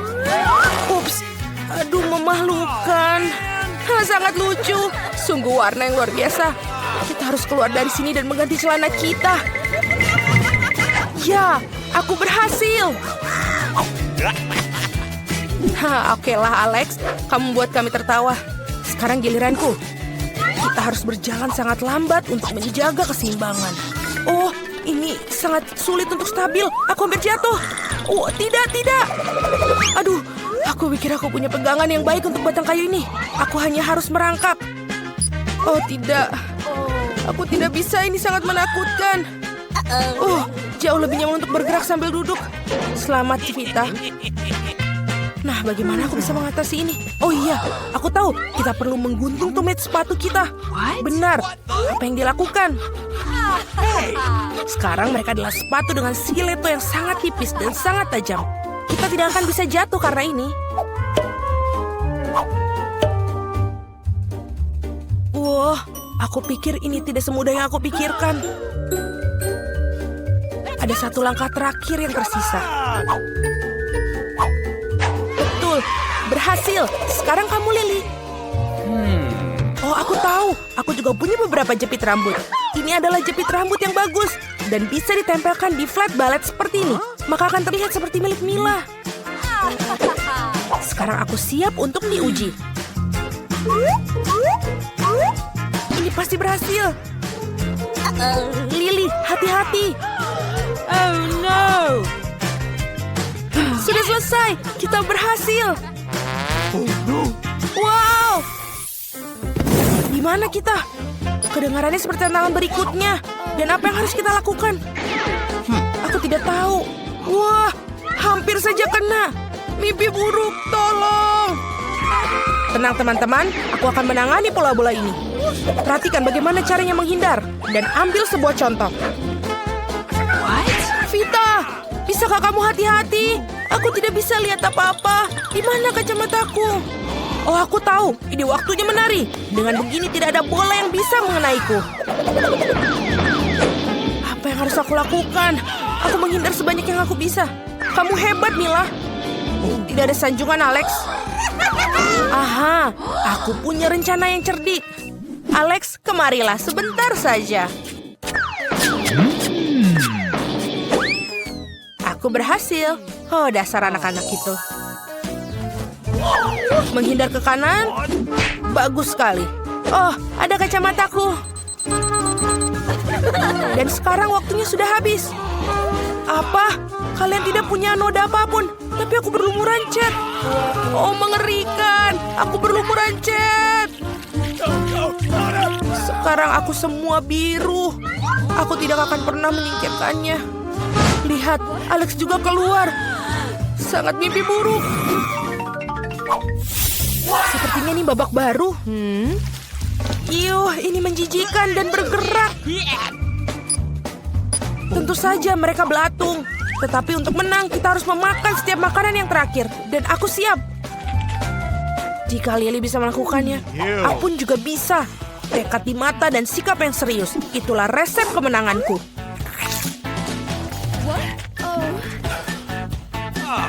Speaker 1: Ups, aduh memalukan. Sangat lucu. Sungguh warna yang luar biasa. Kita harus keluar dari sini dan mengganti celana kita. Ya, aku berhasil. Oke lah, Alex. Kamu buat kami tertawa. Sekarang giliranku. Kita harus berjalan sangat lambat untuk menjaga keseimbangan. Oh, ini sangat sulit untuk stabil. Aku hampir jatuh. Oh, tidak. Aduh, aku pikir aku punya pegangan yang baik untuk batang kayu ini. Aku hanya harus merangkap. Oh, tidak. Aku tidak bisa, ini sangat menakutkan. Oh, jauh lebih nyaman untuk bergerak sambil duduk. Selamat, Vita. Nah, bagaimana aku bisa mengatasi ini? Oh iya, aku tahu. Kita perlu menggunting tumit sepatu kita. Benar. Apa yang dilakukan? Sekarang mereka adalah sepatu dengan stiletto yang sangat tipis dan sangat tajam. Kita tidak akan bisa jatuh karena ini. Wah, aku pikir ini tidak semudah yang aku pikirkan. Ada satu langkah terakhir yang tersisa. Betul, berhasil. Sekarang kamu, Lily. Oh, aku tahu. Aku juga punya beberapa jepit rambut. Ini adalah jepit rambut yang bagus dan bisa ditempelkan di flat ballet seperti ini. Maka akan terlihat seperti milik Mila. Sekarang aku siap untuk diuji. Ini pasti berhasil. Lily, hati-hati. Oh no. Sudah selesai. Kita berhasil. Wow. Di mana kita? Kedengarannya seperti tantangan berikutnya. Dan apa yang harus kita lakukan? Aku tidak tahu. Wah, hampir saja kena. Mimpi buruk, tolong. Tenang teman-teman, aku akan menangani bola-bola ini. Perhatikan bagaimana caranya menghindar. Dan ambil sebuah contoh. Vita, bisakah kamu hati-hati? Aku tidak bisa lihat apa-apa. Di mana kacamataku? Oh, aku tahu. Ini waktunya menari. Dengan begini tidak ada bola yang bisa mengenaiku. Apa yang harus aku lakukan? Aku menghindar sebanyak yang aku bisa. Kamu hebat, Mila. Tidak ada sanjungan, Alex. Aha, aku punya rencana yang cerdik. Alex, kemarilah sebentar saja. Aku berhasil. Oh, dasar anak-anak itu. Menghindar ke kanan. Bagus sekali. Oh, ada kacamataku. Dan sekarang waktunya sudah habis. Apa? Kalian tidak punya noda apapun. Tapi aku berlumuran cat. Oh, mengerikan. Aku berlumuran cat. Sekarang aku semua biru. Aku tidak akan pernah menyingkirkannya. Lihat, Alex juga keluar. Sangat mimpi buruk. Sepertinya ini babak baru. Yuh, ini menjijikan dan bergerak. Tentu saja mereka belatung. Tetapi untuk menang, kita harus memakan setiap makanan yang terakhir. Dan aku siap. Jika Lily bisa melakukannya, aku pun juga bisa. Tekad di mata dan sikap yang serius. Itulah resep kemenanganku.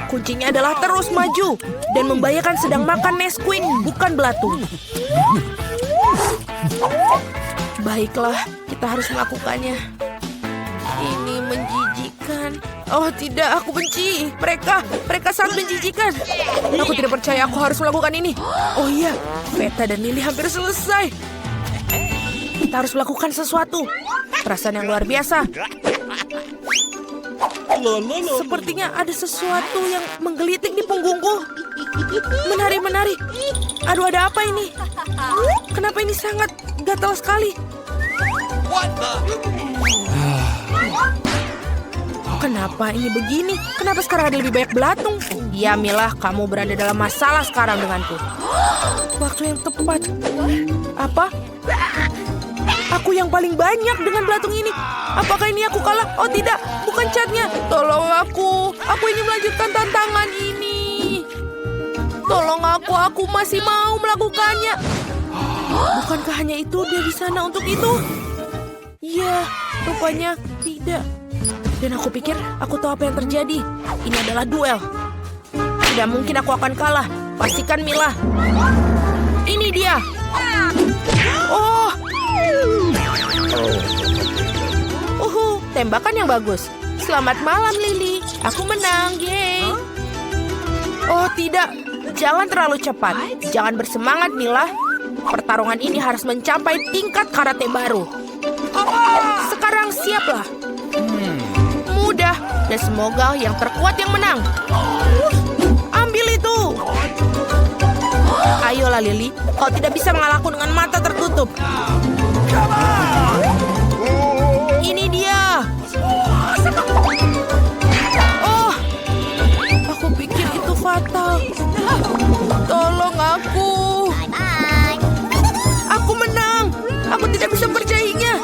Speaker 1: Kuncinya adalah terus maju dan membayangkan sedang makan Nesquik, bukan belatung. Baiklah, kita harus melakukannya. Ini menjijikan. Oh tidak, aku benci. Mereka sangat menjijikan. Aku tidak percaya aku harus melakukan ini. Oh iya, Veta dan Lily hampir selesai. Kita harus melakukan sesuatu. Perasaan yang luar biasa. Sepertinya ada sesuatu yang menggelitik di punggungku. Menari-menari. Aduh, ada apa ini? Kenapa ini sangat gatal sekali? Kenapa ini begini? Kenapa sekarang ada lebih banyak belatung? Ya, Mila, kamu berada dalam masalah sekarang denganku. Waktu yang tepat. Apa? Aku yang paling banyak dengan belatung ini. Apakah ini aku kalah? Oh tidak, bukan catnya. Tolong aku ingin melanjutkan tantangan ini. Tolong aku masih mau melakukannya. Bukankah hanya itu dia di sana untuk itu? Ya, rupanya tidak. Dan aku pikir aku tahu apa yang terjadi. Ini adalah duel. Tidak mungkin aku akan kalah. Pastikan Mila. Ini dia. Oh. Tembakan yang bagus. Selamat malam, Lily. Aku menang, yeay. Oh, tidak. Jangan terlalu cepat. Jangan bersemangat, Mila. Pertarungan ini harus mencapai tingkat karate baru. Sekarang siaplah. Dan semoga yang terkuat yang menang. Ambil itu. Ayolah Lily, kau tidak bisa mengalahku dengan mata tertutup. Ini dia. Oh, aku pikir itu fatal. Tolong aku.
Speaker 5: Bye.
Speaker 1: Aku menang. Aku tidak bisa percayainya.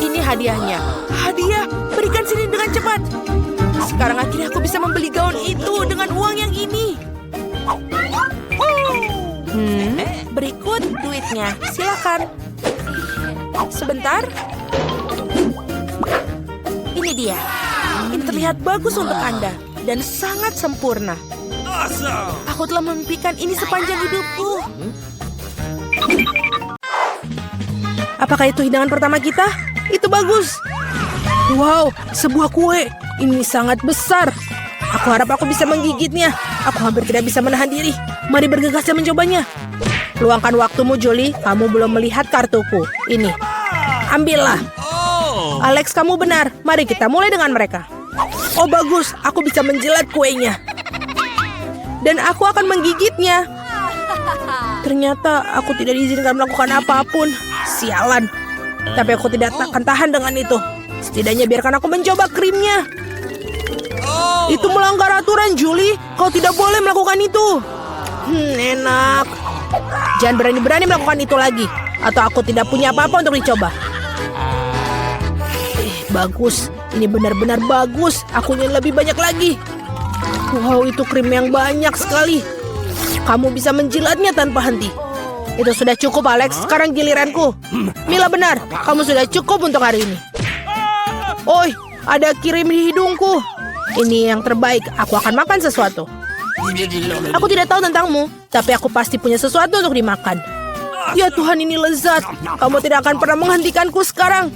Speaker 1: Ini hadiahnya. Hadiah, berikan sini dengan cepat. Sekarang akhirnya aku bisa membeli gaun itu dengan uang yang ini. Berikut duitnya. Silakan. Sebentar. Ini dia. Ini terlihat bagus untuk Anda dan sangat sempurna. Aku telah memimpikan ini sepanjang hidupku. Apakah itu hidangan pertama kita? Itu bagus. Wow, sebuah kue. Ini sangat besar. Aku harap aku bisa menggigitnya. Aku hampir tidak bisa menahan diri. Mari bergegas dan mencobanya. Luangkan waktumu, Julie. Kamu belum melihat kartuku. Ini. Ambillah. Alex, kamu benar. Mari kita mulai dengan mereka. Oh, bagus. Aku bisa menjilat kuenya. Dan aku akan menggigitnya. Ternyata aku tidak diizinkan melakukan apapun. Sialan. Tapi aku tidak akan tahan dengan itu. Setidaknya biarkan aku mencoba krimnya. Itu melanggar aturan, Julie. Kau tidak boleh melakukan itu. Enak. Jangan berani-berani melakukan itu lagi. Atau aku tidak punya apa-apa untuk dicoba. Bagus. Ini benar-benar bagus. Aku ingin lebih banyak lagi. Wow, itu krim yang banyak sekali. Kamu bisa menjilatnya tanpa henti. Itu sudah cukup, Alex. Sekarang giliranku. Mila benar. Kamu sudah cukup untuk hari ini. Oi, ada kirim di hidungku. Ini yang terbaik. Aku akan makan sesuatu. Aku tidak tahu tentangmu, tapi aku pasti punya sesuatu untuk dimakan. Ya Tuhan, ini lezat. Kamu tidak akan pernah menghentikanku sekarang.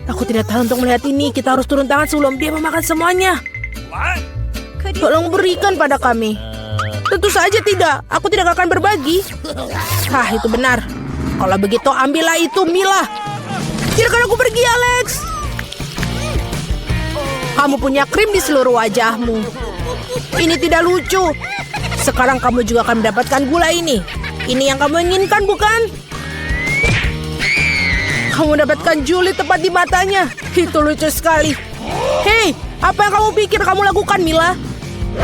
Speaker 1: Aku tidak tahu untuk melihat ini. Kita harus turun tangan sebelum dia memakan semuanya. Tolong berikan pada kami. Tentu saja tidak. Aku tidak akan berbagi. Hah, itu benar. Kalau begitu, ambillah itu, Mila. Biarkan aku pergi, Alex. Kamu punya krim di seluruh wajahmu. Ini tidak lucu. Sekarang kamu juga akan mendapatkan gula ini. Ini yang kamu inginkan, bukan? Kamu mendapatkan Julie tepat di matanya. Itu lucu sekali. Hei, apa yang kamu pikir kamu lakukan, Mila?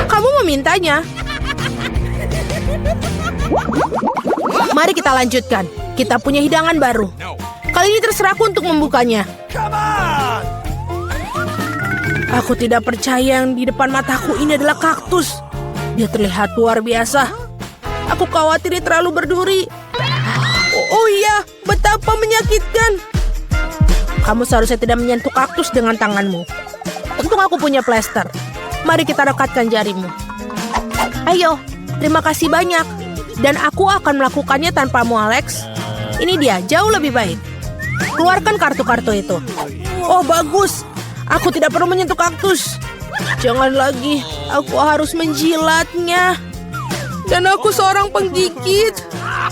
Speaker 1: Kamu memintanya. Mari kita lanjutkan. Kita punya hidangan baru. Kali ini terserahku untuk membukanya. Aku tidak percaya yang di depan mataku ini adalah kaktus. Dia terlihat luar biasa. Aku khawatir dia terlalu berduri. Oh iya, betapa menyakitkan. Kamu seharusnya tidak menyentuh kaktus dengan tanganmu. Untung aku punya plester. Mari kita rekatkan jarimu. Ayo, terima kasih banyak. Dan aku akan melakukannya tanpamu, Alex. Ini dia, jauh lebih baik. Keluarkan kartu-kartu itu. Oh, bagus. Aku tidak perlu menyentuh kaktus. Jangan lagi, aku harus menjilatnya. Dan aku seorang penggigit.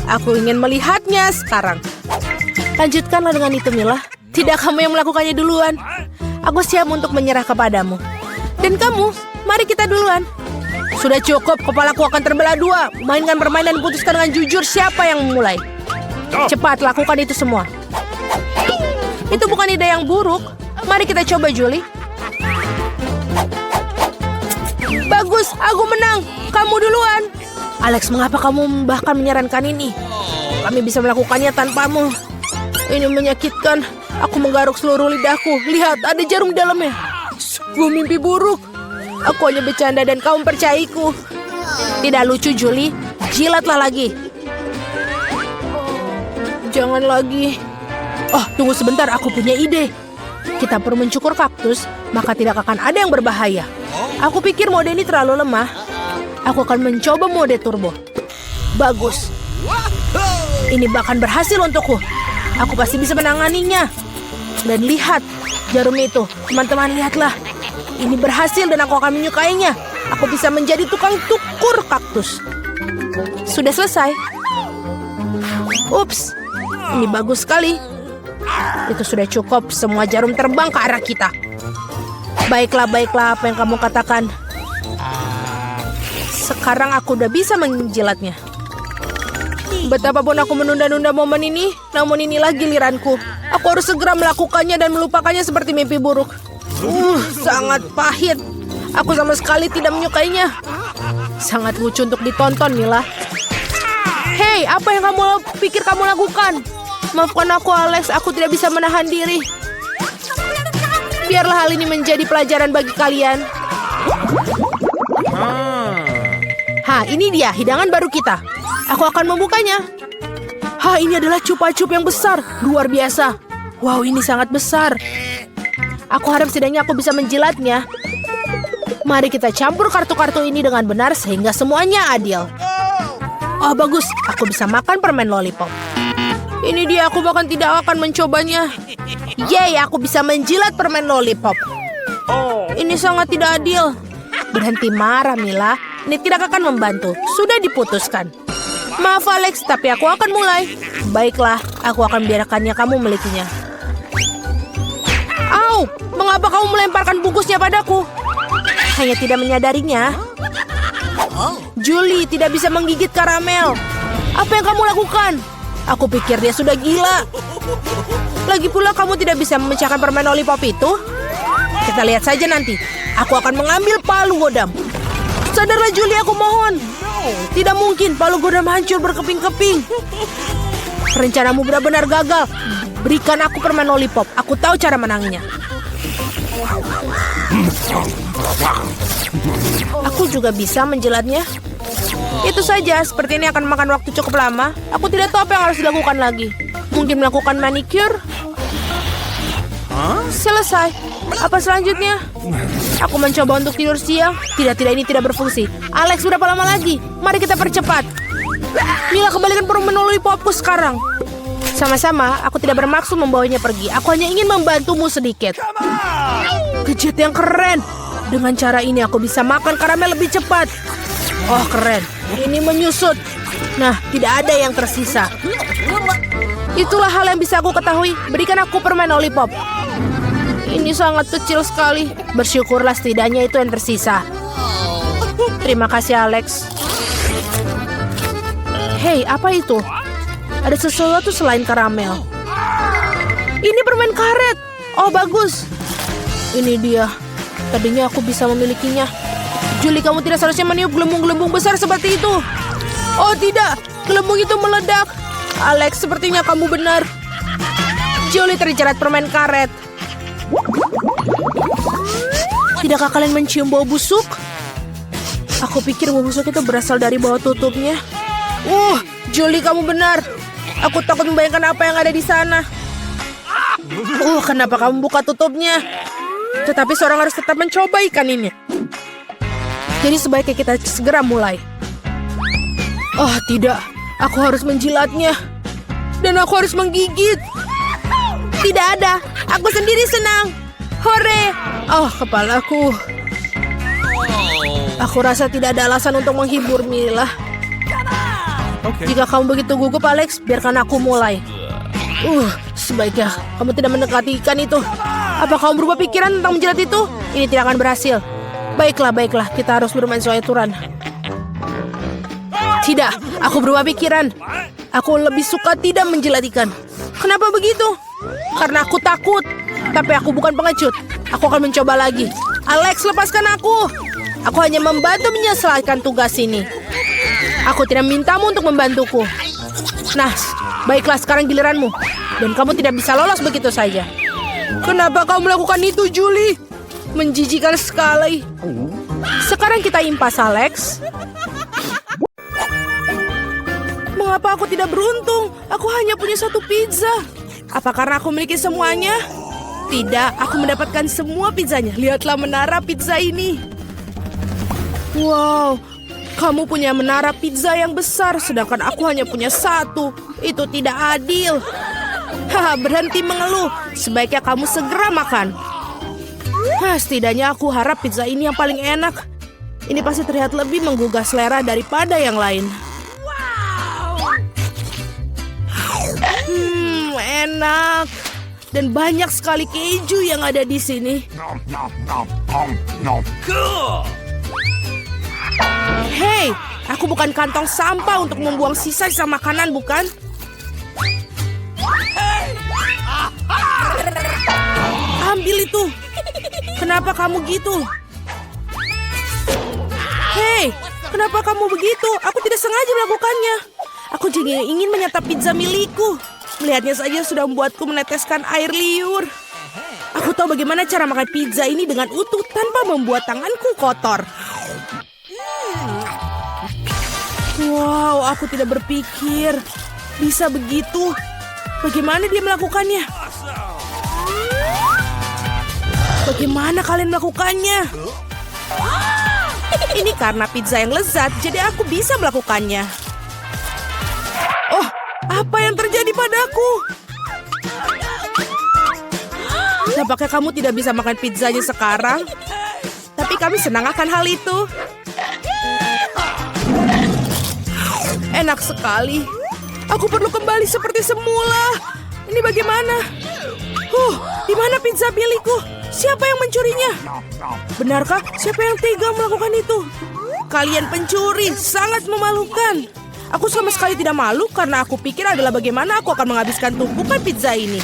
Speaker 1: Aku ingin melihatnya sekarang. Lanjutkanlah dengan itu, Mila. Tidak kamu yang melakukannya duluan. Aku siap untuk menyerah kepadamu. Dan kamu, mari kita duluan. Sudah cukup, kepalaku akan terbelah dua. Mainkan permainan dan putuskan dengan jujur siapa yang memulai. Cepat, lakukan itu semua. Itu bukan ide yang buruk. Mari kita coba, Julie. Bagus, aku menang. Kamu duluan. Alex, mengapa kamu bahkan menyarankan ini? Kami bisa melakukannya tanpamu. Ini menyakitkan. Aku menggaruk seluruh lidahku. Lihat, ada jarum di dalamnya. Sungguh mimpi buruk. Aku hanya bercanda dan kamu percayaiku. Tidak lucu, Julie. Jilatlah lagi. Jangan lagi. Oh, tunggu sebentar. Aku punya ide. Kita perlu mencukur kaktus, maka tidak akan ada yang berbahaya. Aku pikir mode ini terlalu lemah. Aku akan mencoba mode turbo. Bagus. Ini bahkan berhasil untukku. Aku pasti bisa menanganinya. Dan lihat, jarum itu. Teman-teman, lihatlah. Ini berhasil dan aku akan menyukainya. Aku bisa menjadi tukang cukur kaktus. Sudah selesai. Ups, ini bagus sekali. Itu sudah cukup. Semua jarum terbang ke arah kita. Baiklah, apa yang kamu katakan. Sekarang aku udah bisa menjilatnya. Betapapun aku menunda-nunda momen ini, namun inilah giliranku. Aku harus segera melakukannya dan melupakannya seperti mimpi buruk. Sangat pahit. Aku sama sekali tidak menyukainya. Sangat lucu untuk ditonton, Mila. Hei, apa yang kamu pikir kamu lakukan? Maafkan aku, Alex. Aku tidak bisa menahan diri. Biarlah hal ini menjadi pelajaran bagi kalian. Ini dia hidangan baru kita. Aku akan membukanya. Ini adalah cupa-cup yang besar. Luar biasa. Wow, ini sangat besar. Aku harap setidaknya aku bisa menjilatnya. Mari kita campur kartu-kartu ini dengan benar sehingga semuanya adil. Oh, bagus. Aku bisa makan permen lollipop. Ini dia, aku bahkan tidak akan mencobanya. Yeay, aku bisa menjilat permen lollipop. Ini sangat tidak adil. Berhenti marah, Mila. Ini tidak akan membantu. Sudah diputuskan. Maaf, Alex, tapi aku akan mulai. Baiklah, aku akan biarkannya kamu milikinya. Au, mengapa kamu melemparkan bungkusnya padaku? Hanya tidak menyadarinya. Julie tidak bisa menggigit karamel. Apa yang kamu lakukan? Aku pikir dia sudah gila. Lagi pula kamu tidak bisa memecahkan permen lollipop itu. Kita lihat saja nanti. Aku akan mengambil palu godam. Sadarlah Julie, aku mohon. Tidak mungkin palu godam hancur berkeping-keping. Rencanamu benar-benar gagal. Berikan aku permen lollipop. Aku tahu cara menangnya. Aku juga bisa menjilatnya. Itu saja, seperti ini akan makan waktu cukup lama. Aku tidak tahu apa yang harus dilakukan lagi. Mungkin melakukan manicure. Selesai. Apa selanjutnya? Aku mencoba untuk tidur siang. Tidak, ini tidak berfungsi. Alex, berapa lama lagi? Mari kita percepat. Mila, kembalikan permen lollipopku sekarang. Sama-sama, aku tidak bermaksud membawanya pergi. Aku hanya ingin membantumu sedikit. Gadget yang keren. Dengan cara ini aku bisa makan karamel lebih cepat. Oh, keren. Ini menyusut. Nah, tidak ada yang tersisa. Itulah hal yang bisa aku ketahui. Berikan aku permen lollipop. Ini sangat kecil sekali. Bersyukurlah setidaknya itu yang tersisa. Terima kasih, Alex. Hei, apa itu? Ada sesuatu selain karamel. Ini permen karet. Oh, bagus. Ini dia. Tadinya aku bisa memilikinya. Julie, kamu tidak seharusnya meniup gelembung-gelembung besar seperti itu. Oh, tidak. Gelembung itu meledak. Alex, sepertinya kamu benar. Julie terjerat permen karet. Tidakkah kalian mencium bau busuk? Aku pikir bau busuk itu berasal dari bawah tutupnya. Julie, kamu benar. Aku takut membayangkan apa yang ada di sana. Kenapa kamu buka tutupnya? Tetapi seorang harus tetap mencoba ikan ini. Jadi sebaiknya kita segera mulai. Oh, tidak. Aku harus menjilatnya. Dan aku harus menggigit. Tidak ada. Aku sendiri senang. Hore. Oh, kepalaku. Aku rasa tidak ada alasan untuk menghibur Mila. Jika kamu begitu gugup, Alex, biarkan aku mulai. Sebaiknya kamu tidak mendekati ikan itu. Apa kamu berubah pikiran tentang menjilat itu? Ini tidak akan berhasil. Baiklah, kita harus bermain sesuai aturan. Tidak, aku berubah pikiran. Aku lebih suka tidak menjilat ikan. Kenapa begitu? Karena aku takut. Tapi aku bukan pengecut. Aku akan mencoba lagi. Alex, lepaskan aku. Aku hanya membantu menyelesaikan tugas ini. Aku tidak mintamu untuk membantuku. Nah, baiklah, sekarang giliranmu. Dan kamu tidak bisa lolos begitu saja. Kenapa kamu melakukan itu, Julie? Menjijikan sekali. Sekarang kita impas, Alex. Mengapa aku tidak beruntung? Aku hanya punya satu pizza. Apa karena aku memiliki semuanya? Tidak, aku mendapatkan semua pizzanya. Lihatlah menara pizza ini. Wow, kamu punya menara pizza yang besar, sedangkan aku hanya punya satu. Itu tidak adil. Berhenti mengeluh. Sebaiknya kamu segera makan. Setidaknya aku harap pizza ini yang paling enak. Ini pasti terlihat lebih menggugah selera daripada yang lain. Enak. Dan banyak sekali keju yang ada di sini. Hei, aku bukan kantong sampah untuk membuang sisa-sisa makanan, bukan? Ambil itu. Kenapa kamu gitu? Hei, kenapa kamu begitu? Aku tidak sengaja melakukannya. Aku juga ingin menyantap pizza milikku. Melihatnya saja sudah membuatku meneteskan air liur. Aku tahu bagaimana cara makan pizza ini dengan utuh tanpa membuat tanganku kotor. Wow, aku tidak berpikir bisa begitu. Bagaimana dia melakukannya? Bagaimana kalian melakukannya? Ini karena pizza yang lezat, jadi aku bisa melakukannya. Oh, apa yang terjadi padaku? Nampaknya kamu tidak bisa makan pizzanya sekarang. Tapi kami senang akan hal itu. Enak sekali. Aku perlu kembali seperti semula. Ini bagaimana? Di mana pizza milikku? Siapa yang mencurinya? Benarkah? Siapa yang tega melakukan itu? Kalian pencuri, sangat memalukan. Aku sama sekali tidak malu karena aku pikir adalah bagaimana aku akan menghabiskan tumpukan pizza ini.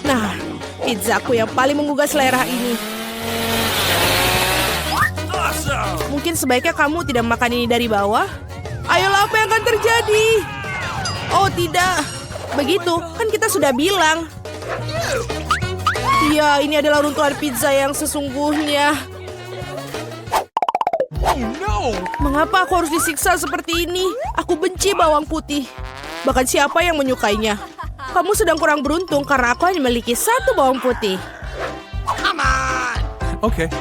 Speaker 1: Nah, pizzaku yang paling menggugah selera ini. Mungkin sebaiknya kamu tidak makan ini dari bawah. Ayolah, apa yang akan terjadi? Oh tidak, begitu kan kita sudah bilang. Iya, ini adalah runtuhan pizza yang sesungguhnya. Mengapa aku harus disiksa seperti ini? Aku benci bawang putih. Bahkan siapa yang menyukainya? Kamu sedang kurang beruntung karena aku hanya memiliki satu bawang putih.
Speaker 2: Okay.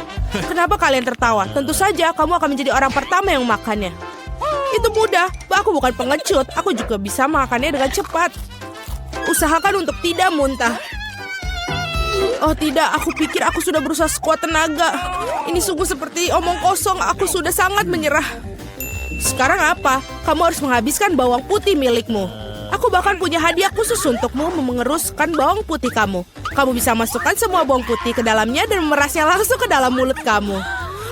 Speaker 1: Kenapa kalian tertawa? Tentu saja kamu akan menjadi orang pertama yang makannya. Itu mudah. Aku bukan pengecut. Aku juga bisa makannya dengan cepat. Usahakan untuk tidak muntah. Oh tidak, aku pikir aku sudah berusaha sekuat tenaga. Ini sungguh seperti omong kosong. Aku sudah sangat menyerah. Sekarang apa? Kamu harus menghabiskan bawang putih milikmu. Aku bahkan punya hadiah khusus untukmu mengeruskan bawang putih kamu. Kamu bisa masukkan semua bawang putih ke dalamnya dan memerasnya langsung ke dalam mulut kamu.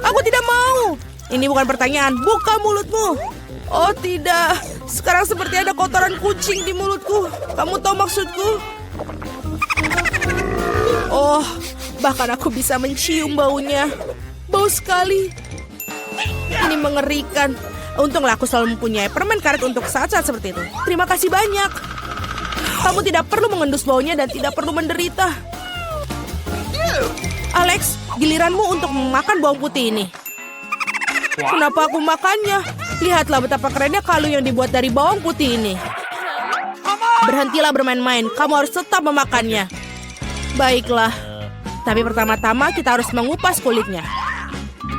Speaker 1: Aku tidak mau. Ini bukan pertanyaan, buka mulutmu. Oh tidak, sekarang seperti ada kotoran kucing di mulutku. Kamu tahu maksudku? Oh, bahkan aku bisa mencium baunya. Bau sekali. Ini mengerikan. Untunglah aku selalu mempunyai permen karet untuk saat-saat seperti itu. Terima kasih banyak. Kamu tidak perlu mengendus baunya dan tidak perlu menderita. Alex, giliranmu untuk memakan bawang putih ini. Kenapa aku makannya? Lihatlah betapa kerennya kalung yang dibuat dari bawang putih ini. Berhentilah bermain-main. Kamu harus tetap memakannya. Baiklah. Tapi pertama-tama kita harus mengupas kulitnya.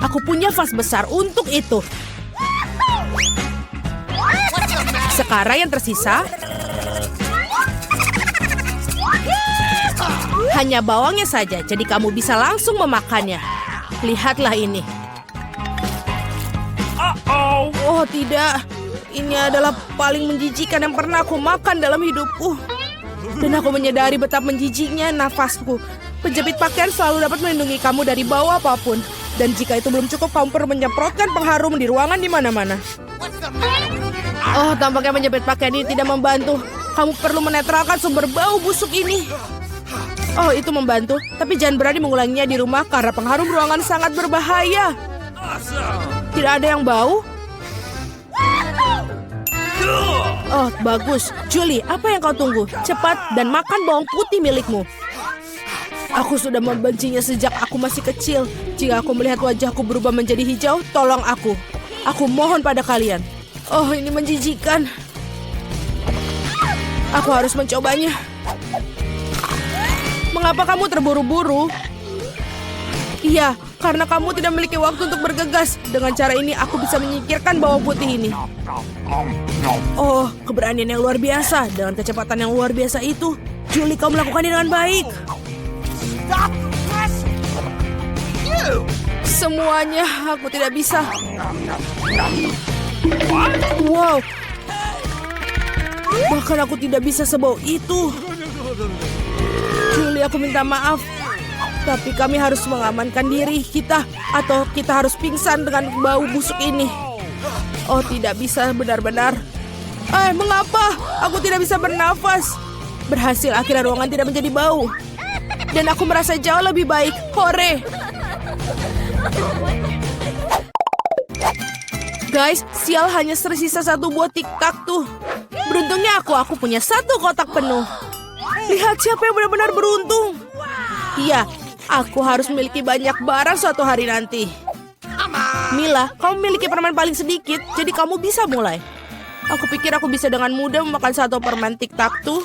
Speaker 1: Aku punya vas besar untuk itu. Sekarang yang tersisa hanya bawangnya saja, jadi kamu bisa langsung memakannya. Lihatlah ini. Oh tidak, ini adalah paling menjijikan yang pernah aku makan dalam hidupku. Dan aku menyadari betapa menjijiknya nafasku. Penjepit pakaian selalu dapat melindungi kamu dari bau apapun. Dan jika itu belum cukup, kamu perlu menyemprotkan pengharum di ruangan di mana-mana. Oh, tampaknya menjepit pakaian ini tidak membantu. Kamu perlu menetralkan sumber bau busuk ini. Oh, itu membantu. Tapi jangan berani mengulanginya di rumah karena pengharum ruangan sangat berbahaya. Tidak ada yang bau? Oh, bagus. Julie, apa yang kau tunggu? Cepat dan makan bawang putih milikmu. Aku sudah membencinya sejak aku masih kecil. Jika aku melihat wajahku berubah menjadi hijau, tolong aku. Aku mohon pada kalian. Oh, ini menjijikan. Aku harus mencobanya. Mengapa kamu terburu-buru? Iya, karena kamu tidak memiliki waktu untuk bergegas. Dengan cara ini, aku bisa menyingkirkan bawang putih ini. Oh, keberanian yang luar biasa. Dengan kecepatan yang luar biasa itu, Julie, kau melakukannya dengan baik. Semuanya, aku tidak bisa. Wow. Bahkan aku tidak bisa sebau itu. Julie, aku minta maaf. Tapi kami harus mengamankan diri kita atau kita harus pingsan dengan bau busuk ini. Oh, tidak bisa benar-benar. Mengapa? Aku tidak bisa bernafas. Berhasil, akhirnya ruangan tidak menjadi bau. Dan aku merasa jauh lebih baik. Hore! Guys, sial hanya tersisa satu buah tiktak tuh. Beruntungnya aku punya satu kotak penuh. Lihat siapa yang benar-benar beruntung. Iya, aku harus memiliki banyak barang suatu hari nanti. Mila, kamu memiliki permen paling sedikit, jadi kamu bisa mulai. Aku pikir aku bisa dengan mudah memakan satu permen tiktak tuh.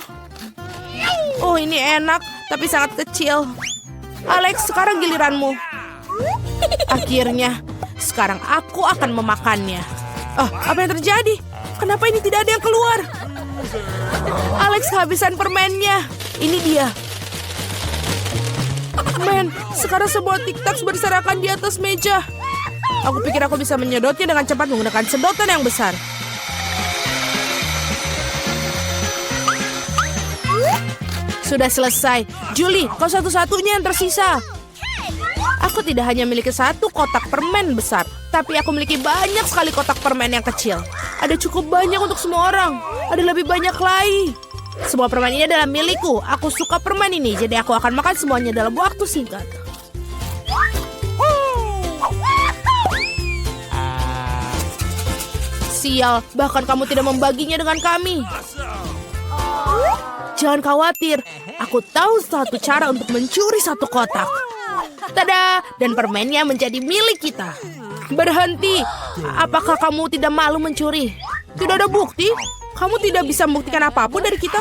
Speaker 1: Oh, ini enak, tapi sangat kecil. Alex, sekarang giliranmu. Akhirnya, sekarang aku akan memakannya. Apa yang terjadi? Kenapa ini tidak ada yang keluar? Alex kehabisan permennya. Ini dia. Men, sekarang semua tiktak berserakan di atas meja. Aku pikir aku bisa menyedotnya dengan cepat menggunakan sedotan yang besar. Sudah selesai. Julie, kau satu-satunya yang tersisa. Aku tidak hanya memiliki satu kotak permen besar, tapi aku memiliki banyak sekali kotak permen yang kecil. Ada cukup banyak untuk semua orang. Ada lebih banyak lagi. Semua permen ini adalah milikku. Aku suka permen ini, jadi aku akan makan semuanya dalam waktu singkat. Sial, bahkan kamu tidak membaginya dengan kami. Jangan khawatir, aku tahu satu cara untuk mencuri satu kotak. Tada! Dan permennya menjadi milik kita. Berhenti! Apakah kamu tidak malu mencuri? Tidak ada bukti? Kamu tidak bisa membuktikan apapun dari kita?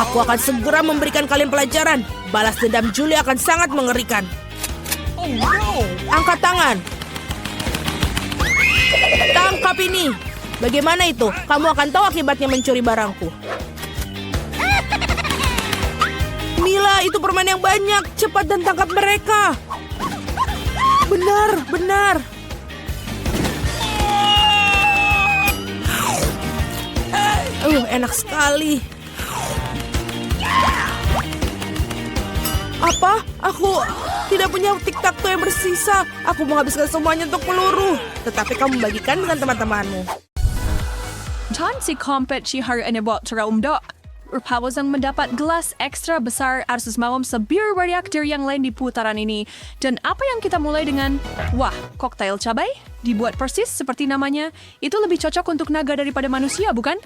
Speaker 1: Aku akan segera memberikan kalian pelajaran. Balas dendam Julie akan sangat mengerikan. Angkat tangan. Tangkap ini. Bagaimana itu? Kamu akan tahu akibatnya mencuri barangku. Mila, itu permen yang banyak. Cepat dan tangkap mereka. Benar. Enak sekali. Apa? Aku tidak punya tiktak yang bersisa. Aku menghabiskan semuanya untuk peluru. Tetapi kamu bagikan dengan teman-temanmu.
Speaker 7: Tansi kompetisi hari ini buat terumdak. Rupawas ang mendapat gelas ekstra besar arsus mawam sa beer reactor yang lain di putaran ini. Dan apa yang kita mulai dengan? Wah, koktail cabai? Dibuat persis seperti namanya. Itu lebih cocok untuk naga daripada manusia, bukan?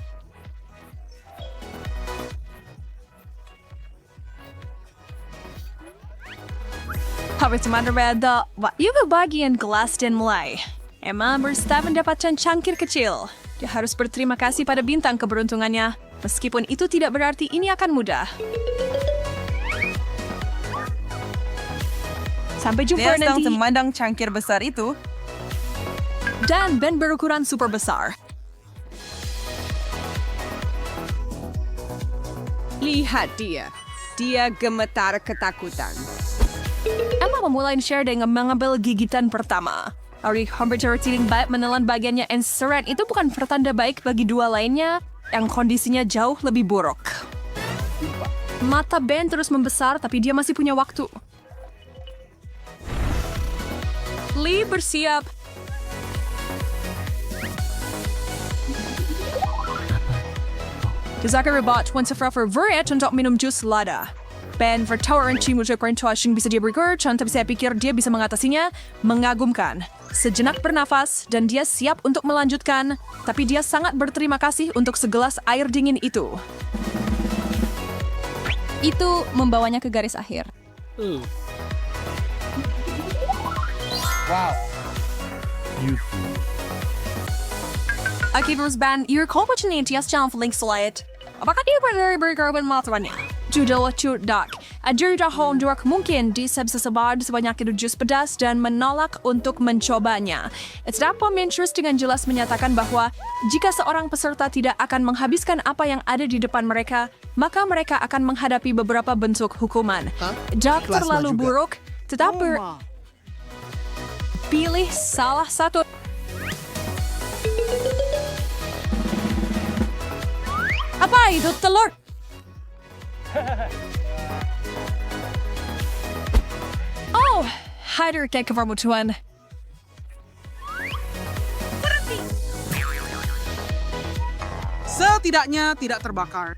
Speaker 7: Habis berbeda, juga bagian gelas dan mulai. Emma bersta mendapatkan cangkir kecil. Dia harus berterima kasih pada bintang keberuntungannya. Meskipun itu tidak berarti ini akan mudah. Sampai jumpa
Speaker 4: Dia sedang
Speaker 7: nanti.
Speaker 4: memandang cangkir besar itu.
Speaker 7: Dan Ben berukuran super besar.
Speaker 8: Lihat dia. Dia gemetar ketakutan.
Speaker 7: Emma memulai share dengan mengambil gigitan pertama. Ari hampir tertiling baik menelan bagiannya and seret itu bukan pertanda baik bagi dua lainnya yang kondisinya jauh lebih buruk. Mata Ben terus membesar tapi dia masih punya waktu. Lee bersiap. Zachary Bot wanita vervet untuk minum jus lada. Ben vertawaran cium ujar perintah bisa dia bergercan, tapi saya pikir dia bisa mengatasinya. Mengagumkan. Sejenak bernafas dan dia siap untuk melanjutkan, tapi dia sangat berterima kasih untuk segelas air dingin itu.
Speaker 9: Itu membawanya ke garis akhir.
Speaker 7: Akibers ban, your opportunity as channel link slide. Apakah dia berkorban matuannya? Judul Curdak. Ajar dahon duak mungkin disebut sebanyak itu jus pedas dan menolak untuk mencobanya. Terdapat interest dengan jelas menyatakan bahwa jika seorang peserta tidak akan menghabiskan apa yang ada di depan mereka, maka mereka akan menghadapi beberapa bentuk hukuman. Dak terlalu buruk, tetapi pilih salah satu. Apa itu telur? Oh, hadir ke kepermutuan.
Speaker 10: Setidaknya tidak terbakar.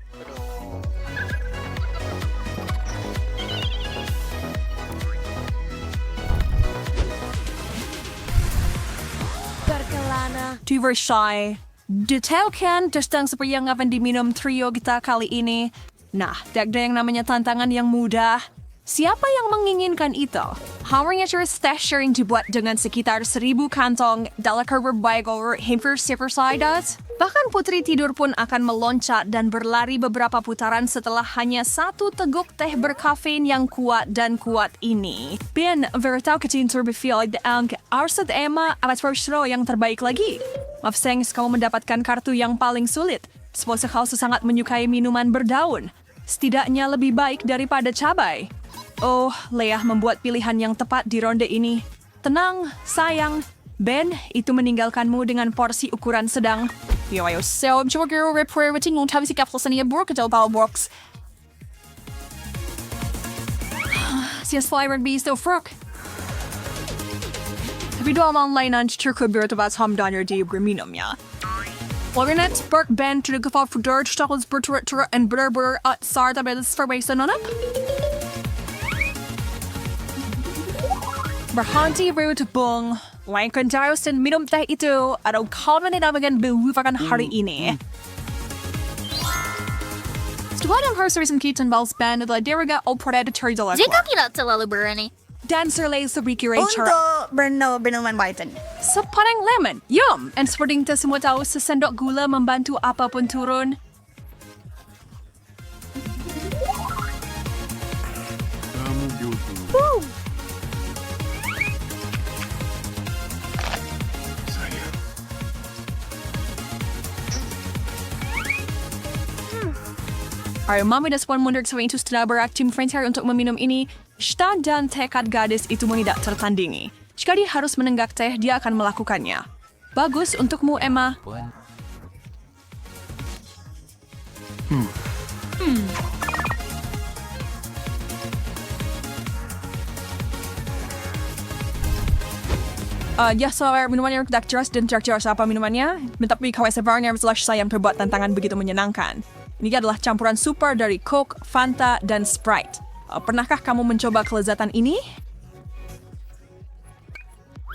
Speaker 5: Berkelana.
Speaker 7: Diversify. Detailkan tentang seperti yang akan diminum trio kita kali ini. Nah, tak ada yang namanya tantangan yang mudah. Siapa yang menginginkan itu? Hawanya teh sharing dibuat dengan sekitar 1,000 kantong dalam berbagai hampir sidas. Bahkan putri tidur pun akan meloncat dan berlari beberapa putaran setelah hanya satu teguk teh berkafein yang kuat dan kuat ini. Ben, veritau kecintur befield ang arsad Emma alat persro yang terbaik lagi. Mafseng, kamu mendapatkan kartu yang paling sulit. Semoga kau sangat menyukai minuman berdaun. Setidaknya lebih baik daripada cabai. Oh, Leah membuat pilihan yang tepat di ronde ini. Tenang, sayang. Ben, itu meninggalkanmu dengan porsi ukuran sedang. Yo, ayo, so, coba kira repair waiting long time si kapsul seni buruk atau bawah box. Sias flavor beast of frog. Tapi doa online cukup bertebat hamdannya di berminumnya. Warnet, Berk Ben, to the geval for Stockholm's berturut-turut and bener-bener at sarta bedes formation on up. Berhenti berutubung. Lainkan Darius dan minum teh itu atau kau menambahkan melupakan hari ini. Setelah yang harus recent Keaton Balls Band adalah deriga predator dalam
Speaker 5: Jika tidak terlalu berani.
Speaker 7: Dancer lays the Ricky Ray Chara.
Speaker 5: Untuk minuman Biden.
Speaker 7: Sepaneng lemon, yum! And seperti kita semua tahu, sesendok gula membantu apapun turun. Woo! Alright, Mami dan Spawn mundur ke itu setelah beraktim frontier untuk meminum ini. Shta dan tekad gadis itu tidak tertandingi. Jika dia harus menenggak teh, dia akan melakukannya. Bagus untukmu, Emma. Ya, soal minumannya tidak jelas dan tidak jelas apa minumannya. Tapi kalau sebenarnya slash saya yang terbuat tantangan begitu menyenangkan. Ini adalah campuran super dari Coke, Fanta, dan Sprite. Pernahkah kamu mencoba kelezatan ini?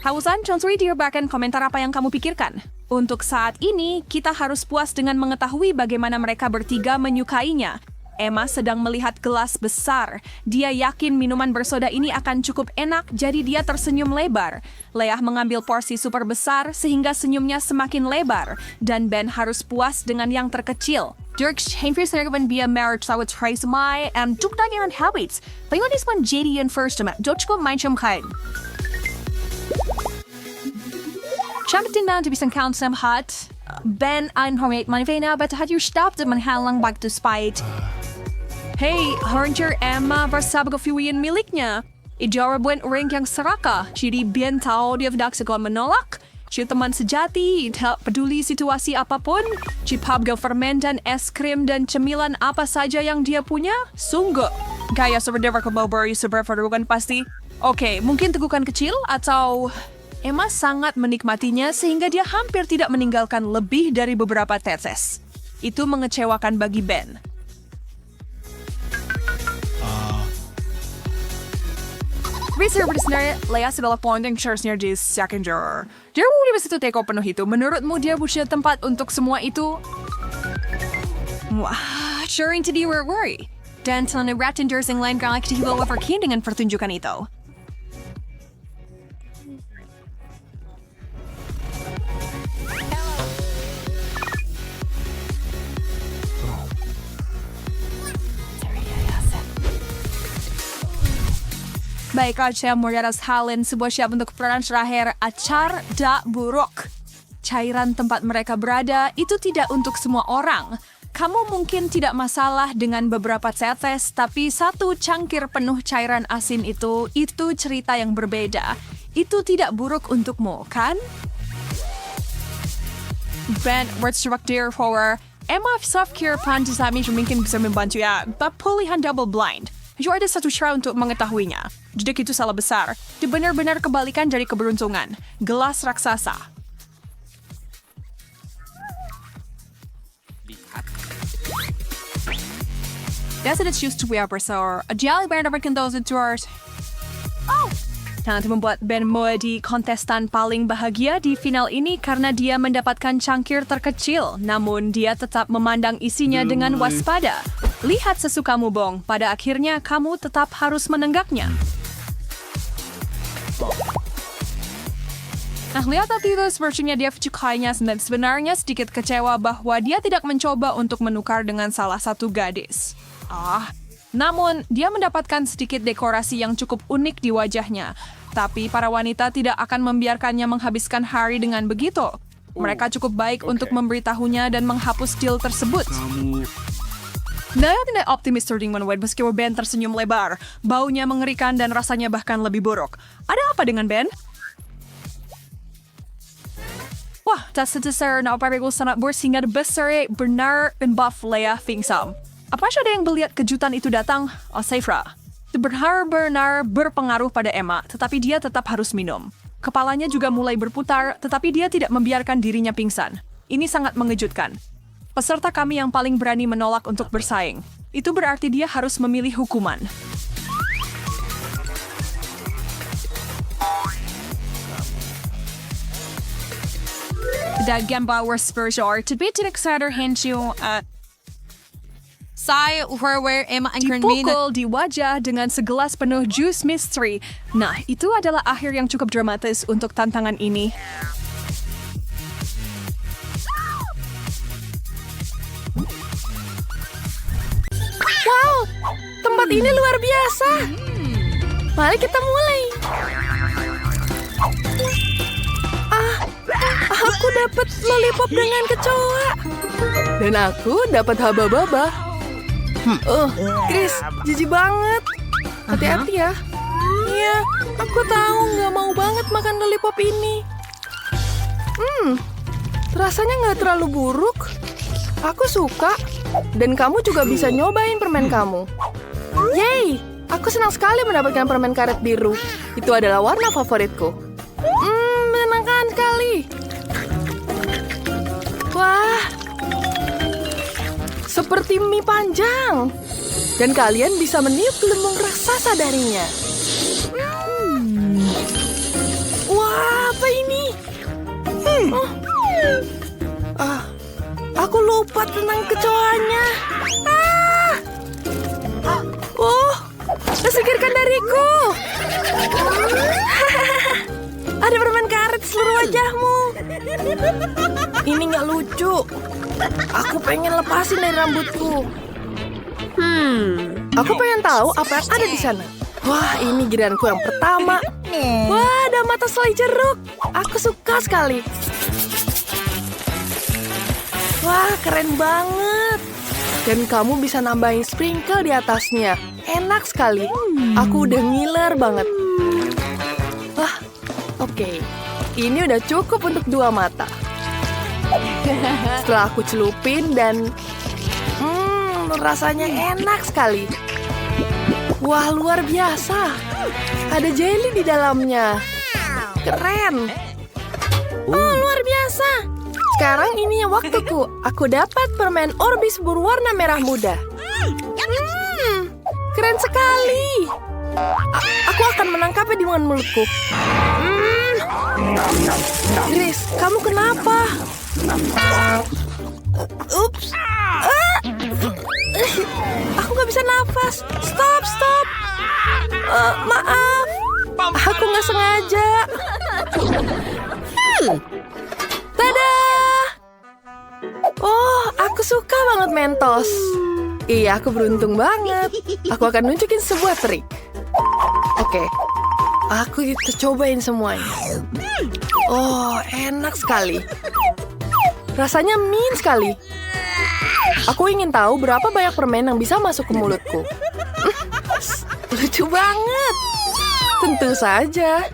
Speaker 7: Hausan, Chonsuri direbahkan komentar apa yang kamu pikirkan. Untuk saat ini, kita harus puas dengan mengetahui bagaimana mereka bertiga menyukainya. Emma sedang melihat gelas besar. Dia yakin minuman bersoda ini akan cukup enak, jadi dia tersenyum lebar. Leah mengambil porsi super besar sehingga senyumnya semakin lebar. Dan Ben harus puas dengan yang terkecil. Dirk Henry serban via marriage sawit trace my tuk dagiran habits. Payon is one JD and first time. Dotchko mindchum kain. Champion down to be some count some hot. Ben einhormate manivena, but had you stopped at manhalang back to spite. Hey, Haranger Emma bersabag fiwian miliknya. Ijara buat orang yang seraka. Jadi bien tahu dia tidak segan menolak. Dia teman sejati, tak peduli situasi apapun. Dia pabga fermen dan es krim dan cemilan apa saja yang dia punya. Sungguh. Gaya seperti Burberry super perlukan pasti. Oke, mungkin tegukan kecil atau... Emma sangat menikmatinya sehingga dia hampir tidak meninggalkan lebih dari beberapa tetes. Itu mengecewakan bagi Ben. Research sebenarnya Leah adalah pointing sharesnya di second drawer. Dia mau di situ teko penuh itu. Menurutmu dia punya tempat untuk semua itu? Wah, sharing to the worry. Dan telah ratenders yang lain galak dihilau overkin dengan pertunjukan itu. Baiklah, saya Moriaras Halen, sebuah siap untuk peran terakhir Acar da Buruk. Cairan tempat mereka berada itu tidak untuk semua orang. Kamu mungkin tidak masalah dengan beberapa tetes, tapi satu cangkir penuh cairan asin itu cerita yang berbeda. Itu tidak buruk untukmu, kan? Ben, for Emma self-care pantasami mungkin bisa membantu ya, but pulihan double blind. Hanya ada satu cara untuk mengetahuinya. Jedek itu salah besar. Dia benar-benar kebalikan dari keberuntungan. Gelas raksasa. That's it used to be a professor. A jolly band of those tours. Nanti membuat Ben Moe di kontestan paling bahagia di final ini karena dia mendapatkan cangkir terkecil, namun dia tetap memandang isinya dengan waspada. Lihat sesukamu, Bong. Pada akhirnya kamu tetap harus menenggaknya. Nah, lihat tadi itu sepertinya dia menyukainya dan sebenarnya sedikit kecewa bahwa dia tidak mencoba untuk menukar dengan salah satu gadis. Namun, dia mendapatkan sedikit dekorasi yang cukup unik di wajahnya. Tapi para wanita tidak akan membiarkannya menghabiskan hari dengan begitu. Mereka cukup baik untuk memberitahunya dan menghapus deal tersebut. Dia tidak optimis dengan Wade meski Ben tersenyum lebar. Baunya mengerikan dan rasanya bahkan lebih buruk. Ada apa dengan Ben? Wah, tak sebesar na parigul sangat bersingkat besar benar buff Leia Fingsam. Apa ada yang melihat kejutan itu datang? Seifra. Benar-benar berpengaruh pada Emma, tetapi dia tetap harus minum. Kepalanya juga mulai berputar, tetapi dia tidak membiarkan dirinya pingsan. Ini sangat mengejutkan. Peserta kami yang paling berani menolak untuk bersaing. Itu berarti dia harus memilih hukuman. Dagen Bauer Spurgeon, to be tidak sadar hensyu, dipukul di wajah dengan segelas penuh jus mystery. Nah, itu adalah akhir yang cukup dramatis untuk tantangan ini.
Speaker 1: Wow, tempat ini luar biasa. Mari kita mulai. Aku dapat lollipop dengan kecoa. Dan aku dapat haba-baba. Chris, jijik banget. Hati-hati ya. Iya, aku tahu nggak mau banget makan lollipop ini. Rasanya nggak terlalu buruk. Aku suka. Dan kamu juga bisa nyobain permen kamu. Yeay, aku senang sekali mendapatkan permen karet biru. Itu adalah warna favoritku. Menyenangkan sekali. Wah, seperti mie panjang. Dan kalian bisa meniup gelembung raksasa darinya. Wah, apa ini? Aku lupa tentang kecoanya. Singkirkan dariku. Ada permen karet di seluruh wajahmu. Ini nggak lucu. Aku pengen lepasin dari rambutku. Aku pengen tahu apa yang ada di sana. Wah, ini giliranku yang pertama. Wah, ada mata selai jeruk. Aku suka sekali. Wah, keren banget. Dan kamu bisa nambahin sprinkle di atasnya. Enak sekali. Aku udah ngiler banget. Wah, oke. Ini udah cukup untuk 2 mata. Setelah aku celupin dan rasanya enak sekali. Wah, luar biasa. Ada jelly di dalamnya. Keren. Luar biasa. Sekarang ini waktuku. Aku dapat permen Orbis berwarna merah muda. Keren sekali. Aku akan menangkapnya dengan mulutku. Chris, kamu kenapa? Ups. Aku nggak bisa nafas. Stop. Maaf. Aku nggak sengaja. Tada! Oh, aku suka banget Mentos. Iya, aku beruntung banget. Aku akan nunjukin sebuah trik. Oke. Aku cobain semuanya. Oh, enak sekali. Rasanya mint sekali. Aku ingin tahu berapa banyak permen yang bisa masuk ke mulutku. Lucu banget. Tentu saja.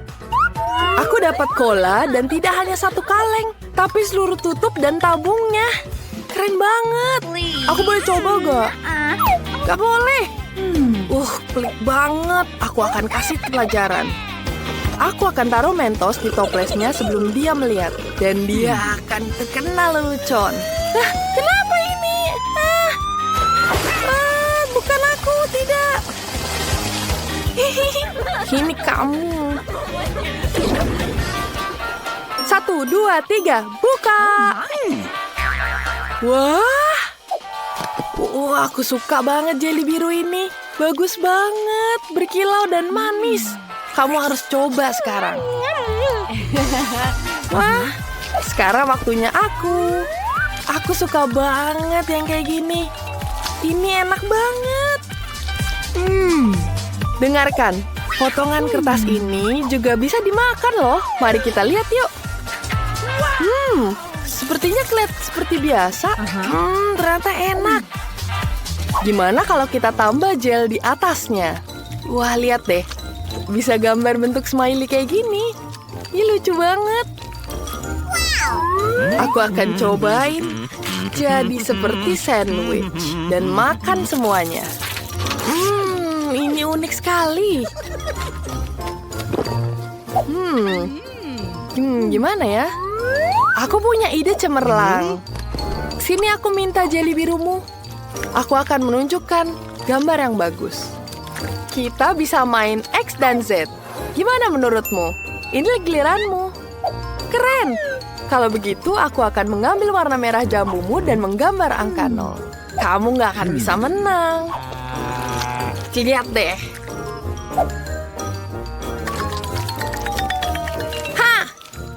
Speaker 1: Aku dapat cola dan tidak hanya 1 kaleng, tapi seluruh tutup dan tabungnya. Keren banget. Aku boleh coba gak? Gak boleh. Pelik banget. Aku akan kasih pelajaran. Aku akan taruh Mentos di toplesnya sebelum dia melihat. Dan dia akan terkena lelucon. Kenapa ini? Bukan aku, tidak. Ini kamu. 1, 2, 3, buka. Wah, aku suka banget jelly biru ini. Bagus banget, berkilau dan manis. Kamu harus coba sekarang. Wah, sekarang waktunya aku. Aku suka banget yang kayak gini. Ini enak banget. Dengarkan, potongan kertas ini juga bisa dimakan loh. Mari kita lihat yuk. Sepertinya kelihatan seperti biasa. Ternyata enak. Gimana kalau kita tambah gel di atasnya? Wah, lihat deh. Bisa gambar bentuk smiley kayak gini. Ini lucu banget. Aku akan cobain jadi seperti sandwich dan makan semuanya. Ini unik sekali. Gimana ya? Aku punya ide cemerlang. Sini aku minta jelly birumu. Aku akan menunjukkan gambar yang bagus. Kita bisa main X dan Z. Gimana menurutmu? Ini giliranmu. Keren. Kalau begitu, aku akan mengambil warna merah jambumu dan menggambar angka 0. Kamu nggak akan bisa menang. Lihat deh.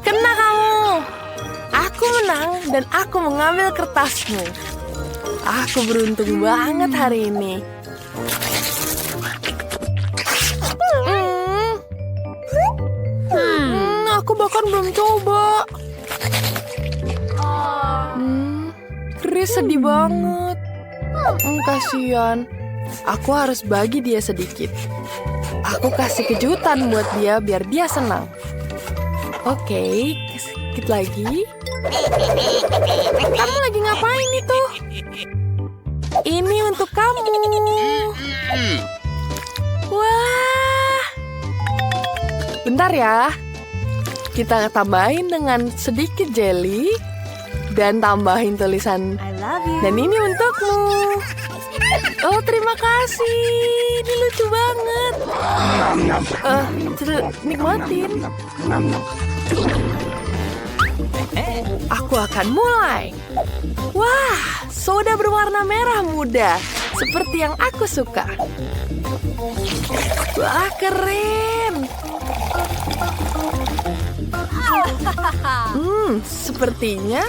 Speaker 1: Kena kamu. Aku menang dan aku mengambil kertasmu. Aku beruntung banget hari ini. Aku bahkan belum coba. Chris sedih banget. Kasihan. Aku harus bagi dia sedikit. Aku kasih kejutan buat dia biar dia senang. Oke, sedikit lagi. Kamu lagi ngapain itu? Ini untuk kamu. Wah. Bentar ya. Kita tambahin dengan sedikit jelly dan tambahin tulisan I love you. Dan ini untukmu. Oh, terima kasih. Ini lucu banget. Nikmatin. Aku akan mulai. Wah, soda berwarna merah muda. Seperti yang aku suka. Wah, keren. Sepertinya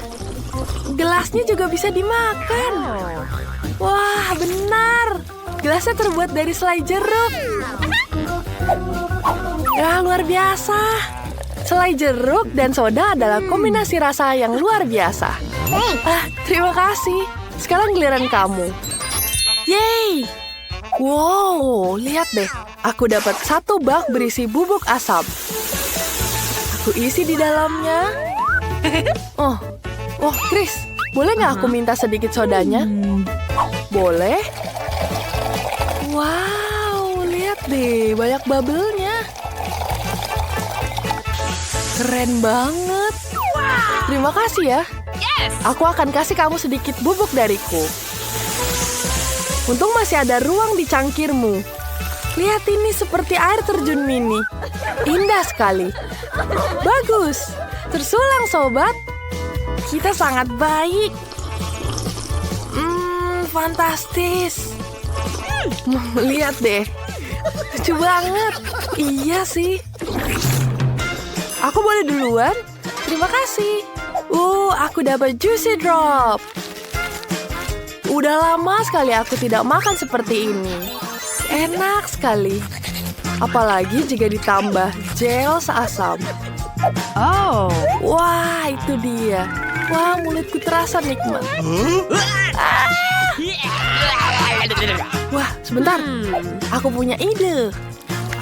Speaker 1: gelasnya juga bisa dimakan. Wah, benar. Gelasnya terbuat dari selai jeruk. Luar biasa. Selai jeruk dan soda adalah kombinasi rasa yang luar biasa. Terima kasih. Sekarang giliran kamu. Yeay. Wow, lihat deh. Aku dapat 1 bak berisi bubuk asam. Aku isi di dalamnya. Oh, Chris, boleh nggak aku minta sedikit sodanya? Boleh. Wow, lihat deh, banyak bubble-nya. Keren banget. Terima kasih ya. Aku akan kasih kamu sedikit bubuk dariku. Untung masih ada ruang di cangkirmu. Lihat ini seperti air terjun mini. Indah sekali. Bagus. Tersulang sobat. Kita sangat baik. Fantastis. Lihat deh. Lucu banget. Iya sih. Aku boleh duluan? Terima kasih. Aku dapat juicy drop. Udah lama sekali aku tidak makan seperti ini. Enak sekali. Apalagi jika ditambah gel seasam. Wah, itu dia. Wah, mulutku terasa nikmat. Wah, sebentar. Aku punya ide.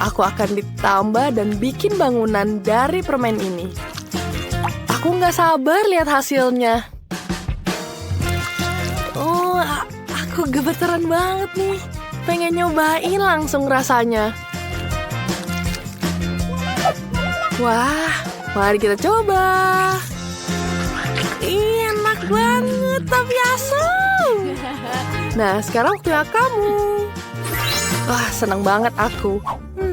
Speaker 1: Aku akan ditambah dan bikin bangunan dari permen ini. Aku nggak sabar lihat hasilnya. Aku gemeteran banget nih. pengen nyobain langsung rasanya. Wah, mari kita coba. Enak banget, tapi asam. Nah, sekarang waktunya kamu. Wah, senang banget aku.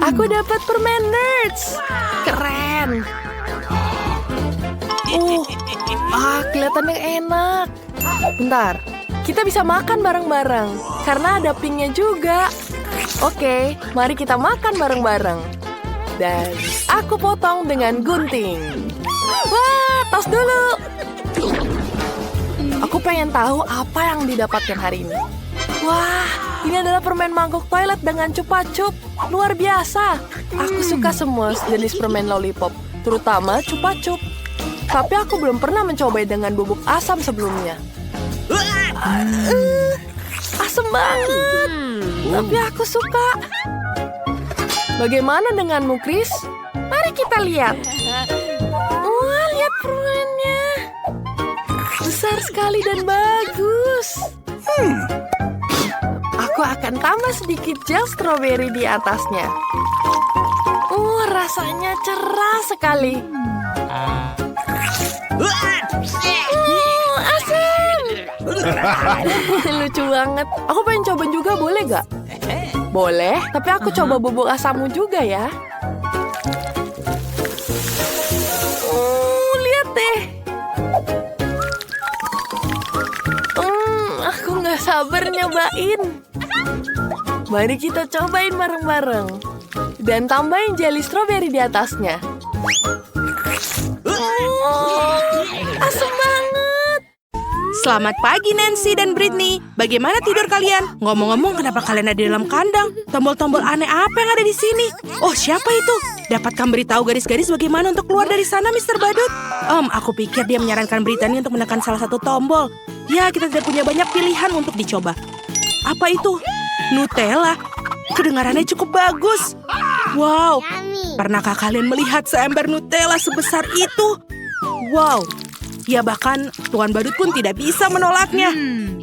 Speaker 1: Aku dapat permen Nerds. Keren. Kelihatannya enak. Bentar, kita bisa makan bareng-bareng. Karena ada pinknya juga. Oke, mari kita makan bareng-bareng. Dan aku potong dengan gunting. Wah, tos dulu. Aku pengen tahu apa yang didapatkan hari ini. Wah, ini adalah permen mangkok toilet dengan cupa-cup. Luar biasa. Aku suka semua jenis permen lollipop, terutama cupa-cup. Tapi aku belum pernah mencoba dengan bubuk asam sebelumnya. Asam banget. Tapi aku suka. Bagaimana denganmu, Chris? Mari kita lihat. Wah, lihat permennya. Besar sekali dan bagus. Aku akan tambah sedikit gel stroberi di atasnya. Rasanya cerah sekali. Asam. Lucu banget. Aku pengen coba juga, boleh gak? Boleh, tapi aku coba bubuk asammu juga ya. Lihat deh. Aku gak sabar nyobain. Mari kita cobain bareng-bareng. Dan tambahin jelly stroberi di atasnya. Asam banget. Selamat pagi Nancy dan Britney. Bagaimana tidur kalian? Ngomong-ngomong, kenapa kalian ada di dalam kandang? Tombol-tombol aneh apa yang ada di sini? Oh, siapa itu? Dapatkah beritahu garis-garis bagaimana untuk keluar dari sana, Mr. Badut? Aku pikir dia menyarankan Brittany untuk menekan salah satu tombol. Ya, kita tidak punya banyak pilihan untuk dicoba. Apa itu? Nutella. Kedengarannya cukup bagus. Wow, pernahkah kalian melihat seember Nutella sebesar itu? Wow. Ya bahkan Tuan Badut pun tidak bisa menolaknya.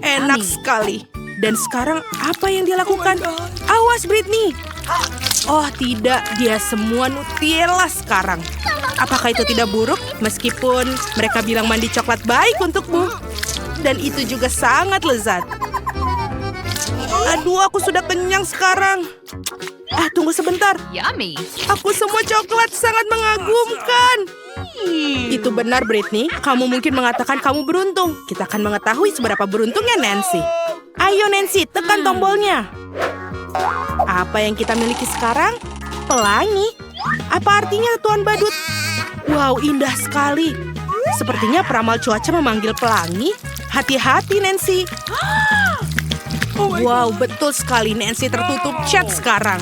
Speaker 1: Enak sekali. Dan sekarang apa yang dia lakukan? Awas Britney. Oh tidak, dia semua Nutella sekarang. Apakah itu tidak buruk? Meskipun mereka bilang mandi coklat baik untukmu. Dan itu juga sangat lezat. Aduh, aku sudah kenyang sekarang. Tunggu sebentar.
Speaker 6: Yummy.
Speaker 1: Aku semua coklat sangat mengagumkan. Itu benar, Britney. Kamu mungkin mengatakan kamu beruntung. Kita akan mengetahui seberapa beruntungnya Nancy. Ayo Nancy, tekan tombolnya. Apa yang kita miliki sekarang? Pelangi. Apa artinya Tuan Badut? Wow, indah sekali. Sepertinya peramal cuaca memanggil pelangi. Hati-hati Nancy. Wow, betul sekali. Nancy tertutup cat sekarang.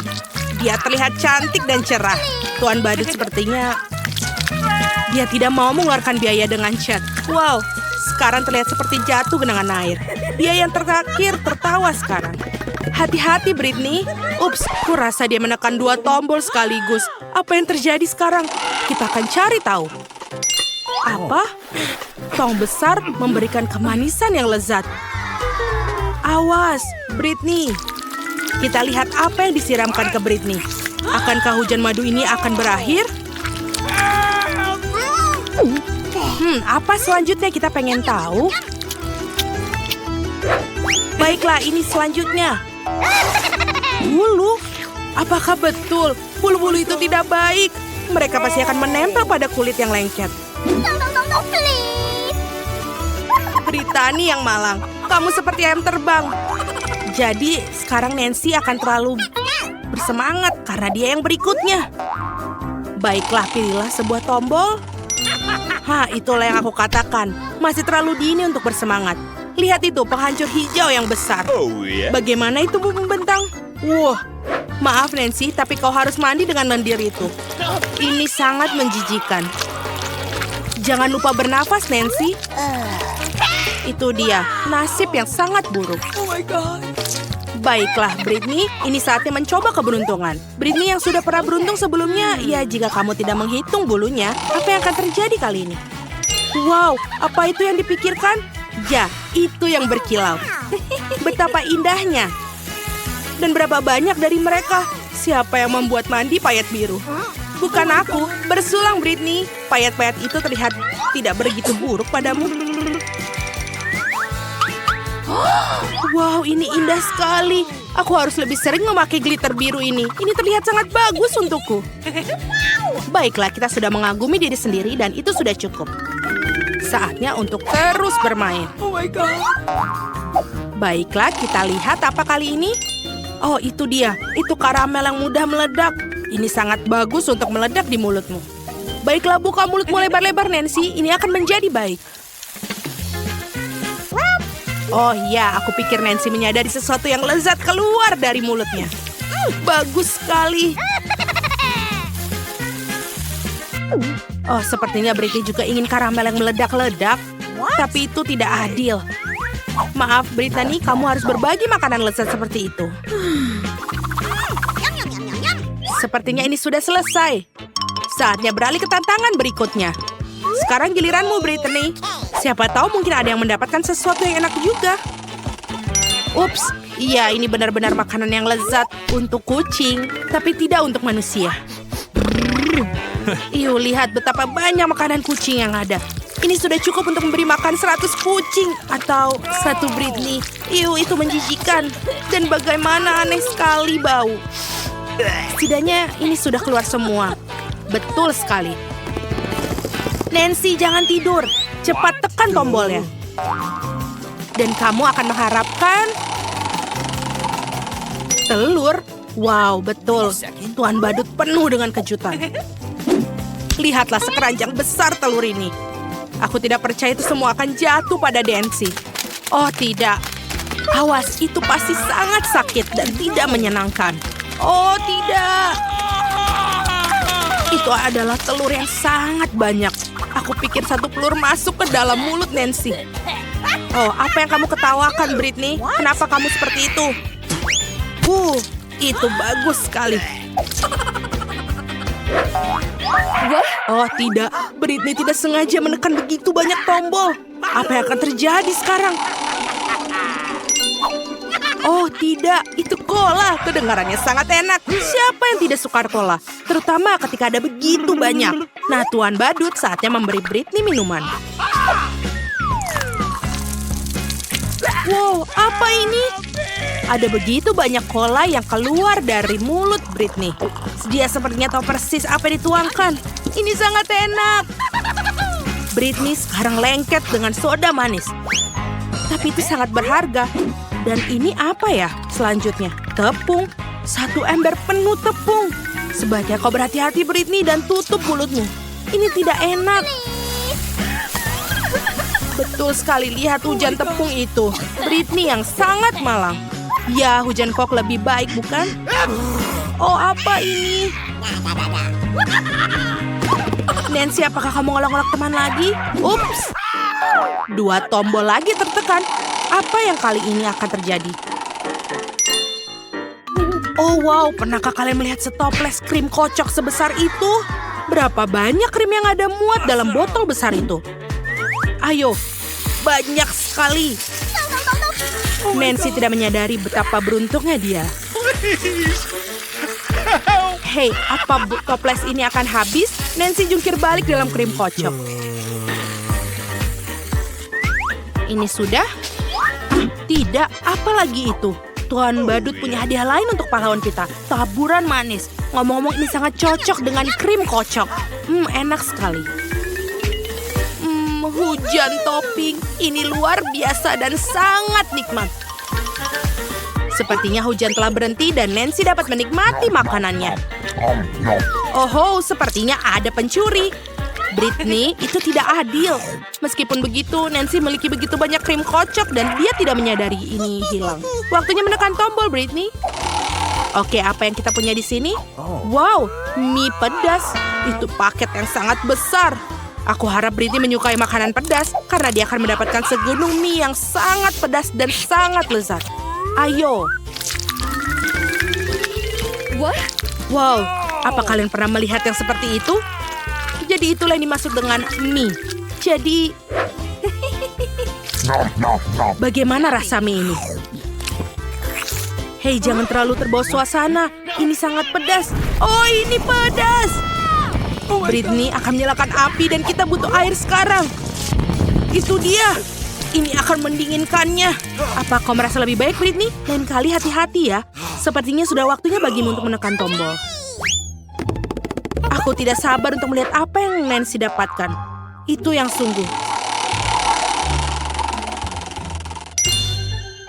Speaker 1: Dia terlihat cantik dan cerah. Tuan Badut sepertinya dia tidak mau mengeluarkan biaya dengan cat. Wow, sekarang terlihat seperti jatuh genangan air. Dia yang terakhir tertawa sekarang. Hati-hati Britney. Ups, aku rasa dia menekan 2 tombol sekaligus. Apa yang terjadi sekarang? Kita akan cari tahu. Apa? Tong besar memberikan kemanisan yang lezat. Awas, Britney. Kita lihat apa yang disiramkan ke Britney. Akankah hujan madu ini akan berakhir? Apa selanjutnya kita pengen tahu? Baiklah, ini selanjutnya. Bulu? Apakah betul bulu-bulu itu tidak baik? Mereka pasti akan menempel pada kulit yang lengket. Brittany yang malang. Kamu seperti ayam terbang. Jadi sekarang Nancy akan terlalu bersemangat karena dia yang berikutnya. Baiklah, pilihlah sebuah tombol. Itulah yang aku katakan. Masih terlalu dini untuk bersemangat. Lihat itu, penghancur hijau yang besar. Bagaimana itu membentang? Wah, maaf Nancy, tapi kau harus mandi dengan lendir itu. Ini sangat menjijikan. Jangan lupa bernafas, Nancy. Itu dia, nasib yang sangat buruk. Oh my God. Baiklah, Britney, ini saatnya mencoba keberuntungan. Britney yang sudah pernah beruntung sebelumnya, ya jika kamu tidak menghitung bulunya, apa yang akan terjadi kali ini? Wow, apa itu yang dipikirkan? Ya, itu yang berkilau. Betapa indahnya. Dan berapa banyak dari mereka? Siapa yang membuat mandi payet biru? Bukan aku. Bersulang, Britney. Payet-payet itu terlihat tidak begitu buruk padamu. Wow, ini indah sekali. Aku harus lebih sering memakai glitter biru ini. Ini terlihat sangat bagus untukku. Baiklah, kita sudah mengagumi diri sendiri dan itu sudah cukup. Saatnya untuk terus bermain. Oh my God. Baiklah, kita lihat apa kali ini. Oh, itu dia. Itu karamel yang mudah meledak. Ini sangat bagus untuk meledak di mulutmu. Baiklah, buka mulutmu lebar-lebar, Nancy. Ini akan menjadi baik. Oh iya, aku pikir Nancy menyadari sesuatu yang lezat keluar dari mulutnya. Bagus sekali. Oh, sepertinya Britney juga ingin karamel yang meledak-ledak. Tapi itu tidak adil. Maaf, Brittany, kamu harus berbagi makanan lezat seperti itu. Sepertinya ini sudah selesai. Saatnya beralih ke tantangan berikutnya. Sekarang giliranmu, Brittany. Siapa tahu mungkin ada yang mendapatkan sesuatu yang enak juga. Ups, iya ini benar-benar makanan yang lezat untuk kucing, tapi tidak untuk manusia. Iu, lihat betapa banyak makanan kucing yang ada. Ini sudah cukup untuk memberi makan 100 kucing atau 1 Britney. Iu, itu menjijikan. Dan bagaimana aneh sekali bau. Setidaknya ini sudah keluar semua. Betul sekali. Nancy, jangan tidur. Cepat tekan tombolnya. Dan kamu akan mengharapkan telur. Wow, betul. Tuan Badut penuh dengan kejutan. Lihatlah sekeranjang besar telur ini. Aku tidak percaya itu semua akan jatuh pada Nancy. Oh, tidak. Awas, itu pasti sangat sakit dan tidak menyenangkan. Oh, tidak. Itu adalah telur yang sangat banyak. Aku pikir 1 telur masuk ke dalam mulut Nancy. Oh, apa yang kamu ketawakan, Britney? Kenapa kamu seperti itu? Itu bagus sekali. Oh, tidak. Britney tidak sengaja menekan begitu banyak tombol. Apa yang akan terjadi sekarang? Oh, tidak. Itu cola. Kedengarannya sangat enak. Siapa yang tidak suka cola? Terutama ketika ada begitu banyak. Nah, Tuan Badut, saatnya memberi Britney minuman. Wow, apa ini? Ada begitu banyak cola yang keluar dari mulut Britney. Dia sepertinya tahu persis apa yang dituangkan. Ini sangat enak. Britney sekarang lengket dengan soda manis. Tapi itu sangat berharga. Dan ini apa ya selanjutnya? Tepung. 1 ember penuh tepung. Sebaiknya kau berhati-hati, Britney, dan tutup mulutmu. Ini tidak enak. Betul sekali, lihat hujan tepung itu. Britney yang sangat malang. Ya, hujan kok lebih baik, bukan? Oh, apa ini? Nancy, apakah kamu ngolok-ngolok teman lagi? Ups. 2 tombol lagi tertekan. Apa yang kali ini akan terjadi? Oh, wow. Pernahkah kalian melihat setoples krim kocok sebesar itu? Berapa banyak krim yang ada muat dalam botol besar itu? Ayo, banyak sekali. Nancy tidak menyadari betapa beruntungnya dia. Hei, apa toples ini akan habis? Nancy jungkir balik dalam krim kocok. Ini sudah? Tidak, apa lagi itu? Tuan Badut punya hadiah lain untuk pahlawan kita. Taburan manis. Ngomong-ngomong ini sangat cocok dengan krim kocok. Enak sekali. Hujan topping. Ini luar biasa dan sangat nikmat. Sepertinya hujan telah berhenti dan Nancy dapat menikmati makanannya. Oh, sepertinya ada pencuri. Britney, itu tidak adil. Meskipun begitu, Nancy memiliki begitu banyak krim kocok dan dia tidak menyadari ini hilang. Waktunya menekan tombol, Britney. Oke, apa yang kita punya di sini? Wow, mie pedas. Itu paket yang sangat besar. Aku harap Britney menyukai makanan pedas karena dia akan mendapatkan segunung mie yang sangat pedas dan sangat lezat. Ayo. Wow, apa kalian pernah melihat yang seperti itu? Jadi itulah yang dimaksud dengan mie. Jadi, bagaimana rasa mie ini? Hei, jangan terlalu terbawa suasana. Ini sangat pedas. Oh, ini pedas. Britney akan menyalakan api dan kita butuh air sekarang. Itu dia. Ini akan mendinginkannya. Apa kau merasa lebih baik, Britney? Lain kali hati-hati ya. Sepertinya sudah waktunya bagimu untuk menekan tombol. Aku tidak sabar untuk melihat apa yang Nancy dapatkan. Itu yang sungguh.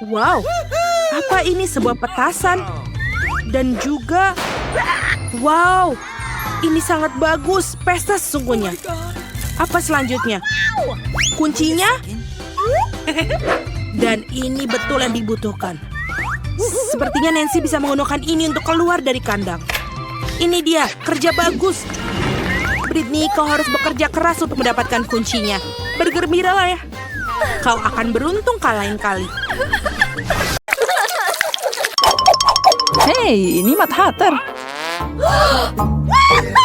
Speaker 1: Wow, apa ini sebuah petasan? Dan juga, wow, ini sangat bagus. Pesta sesungguhnya. Apa selanjutnya? Kuncinya? Dan ini betul yang dibutuhkan. Sepertinya Nancy bisa menggunakan ini untuk keluar dari kandang. Ini dia, kerja bagus. Britney, kau harus bekerja keras untuk mendapatkan kuncinya. Bergembiralah ya. Kau akan beruntung lain kali.
Speaker 4: Hei, ini Mad Hatter.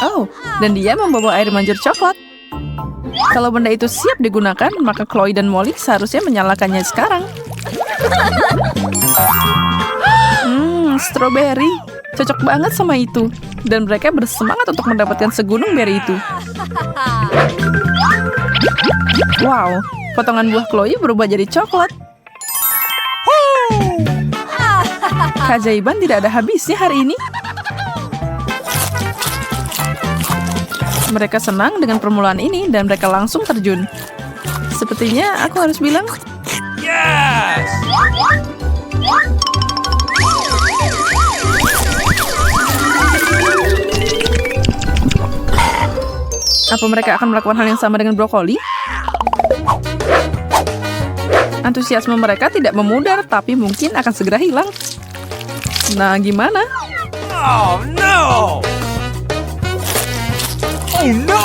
Speaker 4: Oh, dan dia membawa air mancur coklat. Kalau benda itu siap digunakan, maka Chloe dan Molly seharusnya menyalakannya sekarang. Strawberry. Cocok banget sama itu. Dan mereka bersemangat untuk mendapatkan segunung beri itu. Wow, potongan buah Chloe berubah jadi coklat. Keajaiban tidak ada habisnya hari ini. Mereka senang dengan permulaan ini dan mereka langsung terjun. Sepertinya aku harus bilang,
Speaker 2: Yes!
Speaker 4: apa mereka akan melakukan hal yang sama dengan brokoli? Antusiasme mereka tidak memudar, tapi mungkin akan segera hilang. Nah, gimana?
Speaker 2: Oh no! Oh no!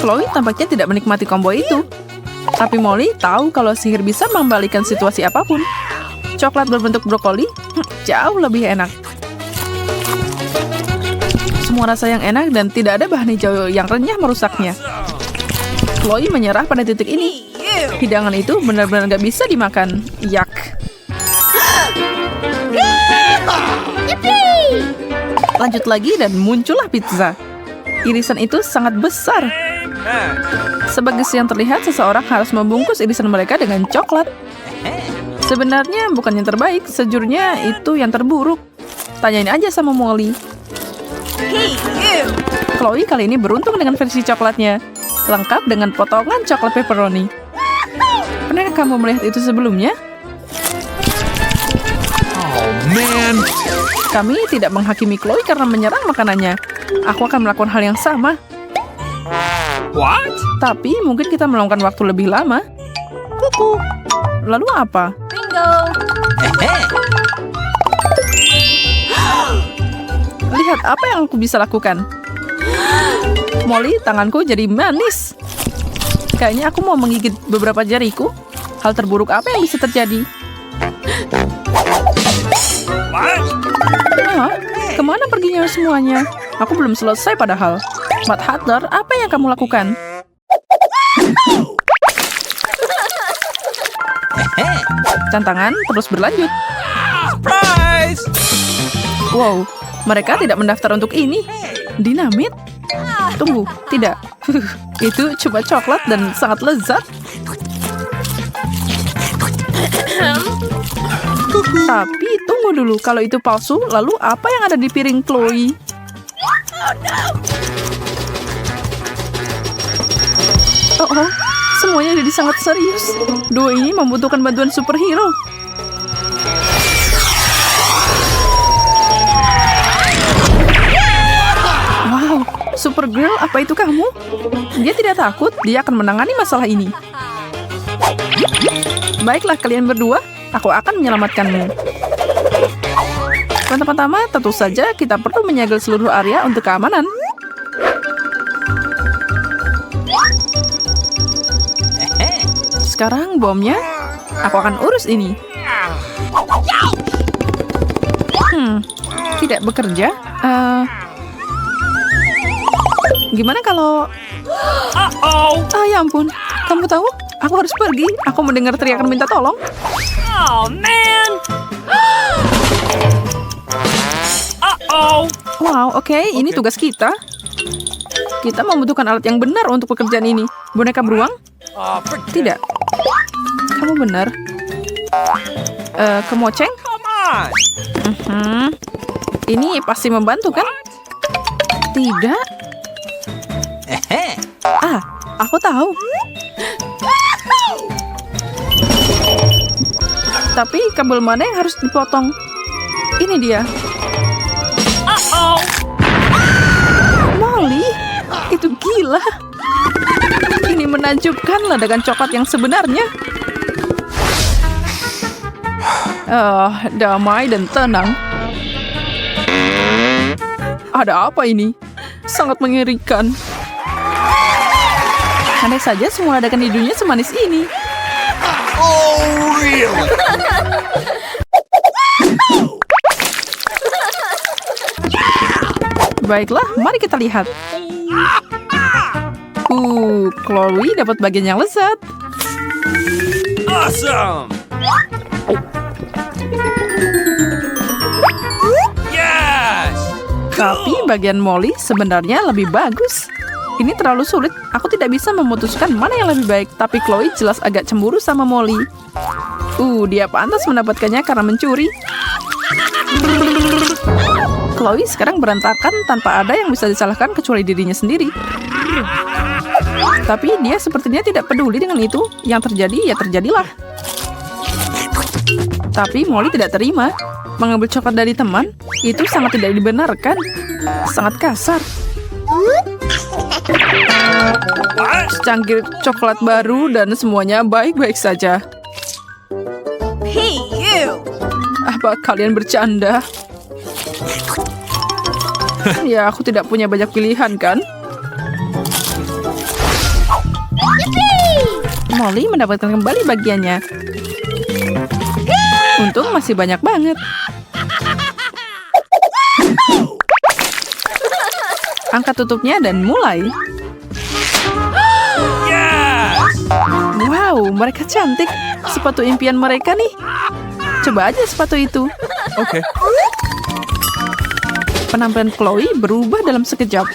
Speaker 4: Chloe tampaknya tidak menikmati combo itu. Tapi Molly tahu kalau sihir bisa mengembalikan situasi apapun. Coklat berbentuk brokoli jauh lebih enak. Semua rasa yang enak dan tidak ada bahan hijau yang renyah merusaknya. Chloe menyerah pada titik ini. Hidangan itu benar-benar gak bisa dimakan. Yak. Lanjut lagi dan muncullah pizza. Irisan itu sangat besar. Sebagai yang terlihat, seseorang harus membungkus irisan mereka dengan coklat. Sebenarnya bukan yang terbaik, sejujurnya itu yang terburuk. Tanyain aja sama Molly. Chloe kali ini beruntung dengan versi coklatnya, lengkap dengan potongan coklat pepperoni. Pernah kamu melihat itu sebelumnya?
Speaker 2: Oh man!
Speaker 4: Kami tidak menghakimi Chloe karena menyerang makanannya. Aku akan melakukan hal yang sama.
Speaker 2: What?
Speaker 4: Tapi mungkin kita meluangkan waktu lebih lama. Kuku. Lalu apa?
Speaker 3: Bingo!
Speaker 4: Lihat apa yang aku bisa lakukan. Molly, tanganku jadi manis. Kayaknya aku mau menggigit beberapa jariku. Hal terburuk apa yang bisa terjadi?
Speaker 2: What?
Speaker 4: Hah? Kemana perginya semuanya? Aku belum selesai padahal. Mad Hatter, apa yang kamu lakukan? Tantangan terus berlanjut.
Speaker 2: Surprise!
Speaker 4: Wow, mereka tidak mendaftar untuk ini. Dinamit? Tunggu, tidak. Itu cuma coklat dan sangat lezat. Tapi tunggu dulu, kalau itu palsu, lalu apa yang ada di piring Chloe? Oh, semuanya jadi sangat serius. Dua ini membutuhkan bantuan superhero. Wow, Supergirl, apa itu kamu? Dia tidak takut, dia akan menangani masalah ini. Baiklah kalian berdua, aku akan menyelamatkanmu. Pertama-tama, tentu saja kita perlu menyegel seluruh area untuk keamanan. Sekarang bomnya, aku akan urus ini. Tidak bekerja. Gimana kalau... Oh ya ampun, kamu tahu? Aku harus pergi. Aku mendengar teriakan minta tolong.
Speaker 6: Oh man!
Speaker 2: Oh.
Speaker 4: Wow, oke, ini tugas kita. Kita membutuhkan alat yang benar untuk pekerjaan ini. Boneka beruang? Tidak. Kamu benar. Kemoceng?
Speaker 2: Come on.
Speaker 4: Ini pasti membantu, kan? Tidak. Aku tahu. Tapi kabel mana yang harus dipotong? Ini dia. Molly, itu gila. Ini menakjubkan ledakan coklat yang sebenarnya. Damai dan tenang. Ada apa ini? Sangat mengerikan. Andai saja semua ledakan di dunia semanis ini.
Speaker 2: Oh, really?
Speaker 4: Baiklah, mari kita lihat. Chloe dapat bagian yang lezat.
Speaker 2: Awesome. Yes.
Speaker 4: Tapi bagian Molly sebenarnya lebih bagus. Ini terlalu sulit, aku tidak bisa memutuskan mana yang lebih baik. Tapi Chloe jelas agak cemburu sama Molly. Dia pantas mendapatkannya karena mencuri. Chloe sekarang berantakan tanpa ada yang bisa disalahkan kecuali dirinya sendiri. Tapi dia sepertinya tidak peduli dengan itu. Yang terjadi, ya terjadilah. Tapi Molly tidak terima. Mengambil coklat dari teman, itu sangat tidak dibenarkan. Sangat kasar. Secangkir coklat baru dan semuanya baik-baik saja.
Speaker 5: Hey, you!
Speaker 4: Apa kalian bercanda? Ya, aku tidak punya banyak pilihan, kan? Molly mendapatkan kembali bagiannya. Untung masih banyak banget. Angkat tutupnya dan mulai. Wow, mereka cantik. Sepatu impian mereka nih. Coba aja sepatu itu.
Speaker 2: Okay.
Speaker 4: Penampilan Chloe berubah dalam sekejap.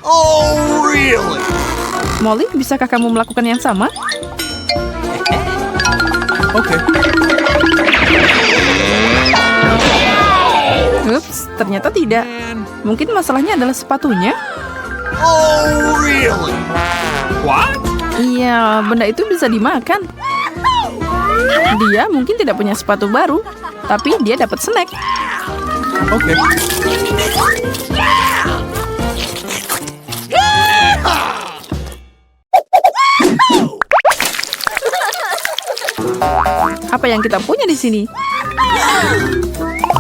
Speaker 2: Oh, really?
Speaker 4: Molly, bisakah kamu melakukan yang sama?
Speaker 2: Okay.
Speaker 4: Ups, ternyata tidak. Mungkin masalahnya adalah sepatunya.
Speaker 2: Oh, really? What?
Speaker 4: Iya, benda itu bisa dimakan. Dia mungkin tidak punya sepatu baru, tapi dia dapat snack.
Speaker 2: Okay.
Speaker 4: Apa yang kita punya di sini?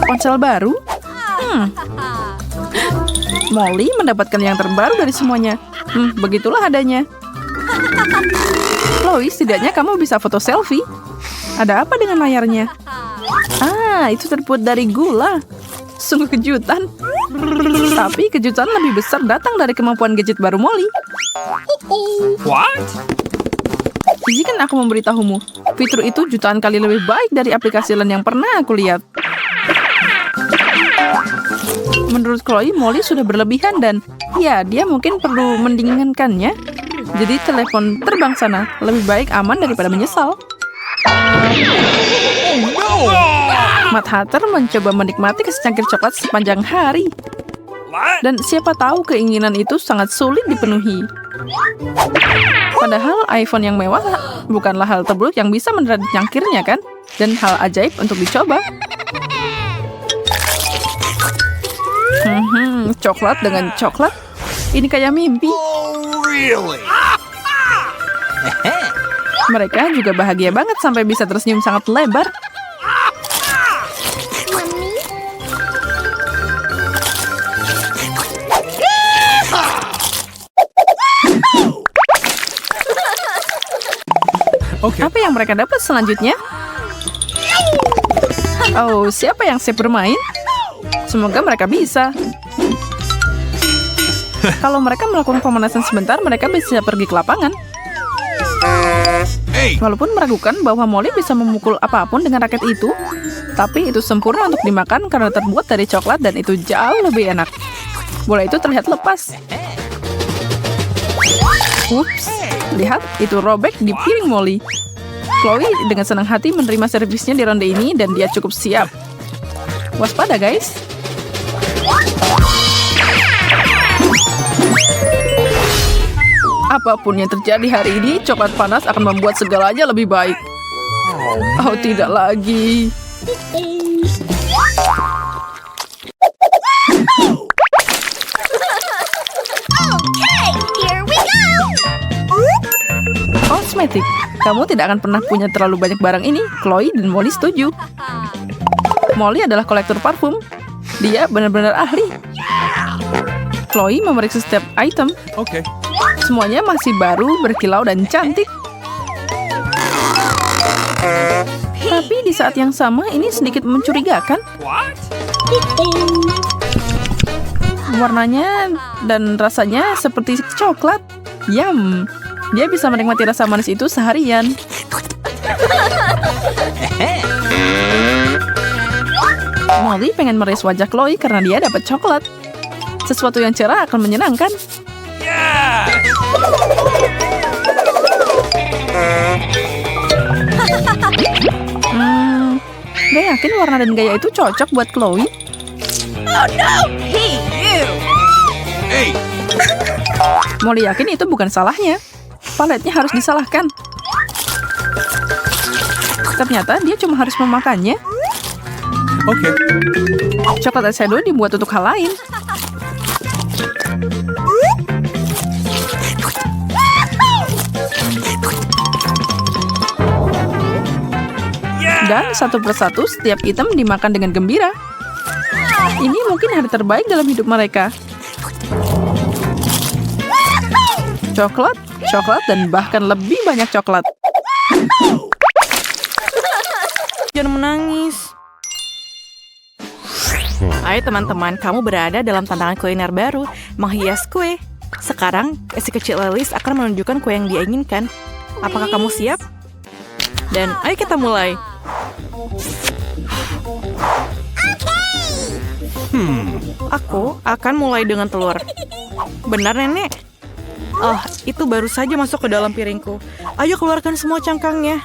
Speaker 4: Ponsel baru? Molly mendapatkan yang terbaru dari semuanya. Begitulah adanya. Chloe, setidaknya kamu bisa foto selfie. Ada apa dengan layarnya? Itu terbuat dari gula. Sungguh kejutan. Tapi kejutan lebih besar datang dari kemampuan gadget baru Molly.
Speaker 2: What?
Speaker 4: Izinkan aku memberitahumu, fitur itu jutaan kali lebih baik dari aplikasi lain yang pernah aku lihat. Menurut Chloe, Molly sudah berlebihan dan ya, dia mungkin perlu mendinginkannya. Jadi telepon terbang sana, lebih baik aman daripada menyesal. Mad Hatter mencoba menikmati secangkir coklat sepanjang hari. Dan siapa tahu keinginan itu sangat sulit dipenuhi. Padahal iPhone yang mewah bukanlah hal terburuk yang bisa menerat cangkirnya, kan? Dan hal ajaib untuk dicoba. Coklat dengan coklat. Ini kayak mimpi.
Speaker 2: Oh, really?
Speaker 4: Mereka juga bahagia banget sampai bisa tersenyum sangat lebar.
Speaker 2: Okay.
Speaker 4: Apa yang mereka dapat selanjutnya? Oh, siapa yang siap bermain? Semoga mereka bisa. Kalau mereka melakukan pemanasan sebentar, mereka bisa pergi ke lapangan.
Speaker 2: Hey.
Speaker 4: Walaupun meragukan bahwa Molly bisa memukul apapun dengan raket itu, Tapi itu sempurna untuk dimakan karena terbuat dari coklat dan itu jauh lebih enak. Bola itu terlihat lepas. Ups, lihat, itu robek di piring Molly. Chloe dengan senang hati menerima servisnya di ronde ini dan dia cukup siap. Waspada, guys. Apapun yang terjadi hari ini, coklat panas akan membuat segalanya lebih baik. Oh, tidak lagi. Kosmetik. Kamu tidak akan pernah punya terlalu banyak barang ini. Chloe dan Molly setuju. Molly adalah kolektor parfum. Dia benar-benar ahli. Chloe memeriksa setiap item.
Speaker 2: Okay.
Speaker 4: Semuanya masih baru, berkilau, dan cantik. Tapi di saat yang sama, ini sedikit mencurigakan.
Speaker 2: What?
Speaker 4: Warnanya dan rasanya seperti coklat. Yum. Dia bisa menikmati rasa manis itu seharian. Molly pengen meres wajah Chloe karena dia dapat coklat. Sesuatu yang cerah akan menyenangkan.
Speaker 2: Yeah!
Speaker 4: Gak yakin warna dan gaya itu cocok buat Chloe.
Speaker 5: Oh no! Hey, you!
Speaker 2: Hey!
Speaker 4: Molly yakin itu bukan salahnya. Paletnya harus disalahkan. Ternyata dia cuma harus memakannya.
Speaker 2: Okay.
Speaker 4: Coklat eyeshadow dibuat untuk hal lain. Dan satu persatu setiap item dimakan dengan gembira. Ini mungkin hari terbaik dalam hidup mereka. Coklat, coklat, dan bahkan lebih banyak coklat.
Speaker 1: Jangan menangis. Ayo teman-teman, kamu berada dalam tantangan kuliner baru, menghias kue. Sekarang, si kecil Alice akan menunjukkan kue yang dia inginkan. Apakah kamu siap? Dan ayo kita mulai. Aku akan mulai dengan telur. Benar, Nenek? Oh, itu baru saja masuk ke dalam piringku. Ayo keluarkan semua cangkangnya.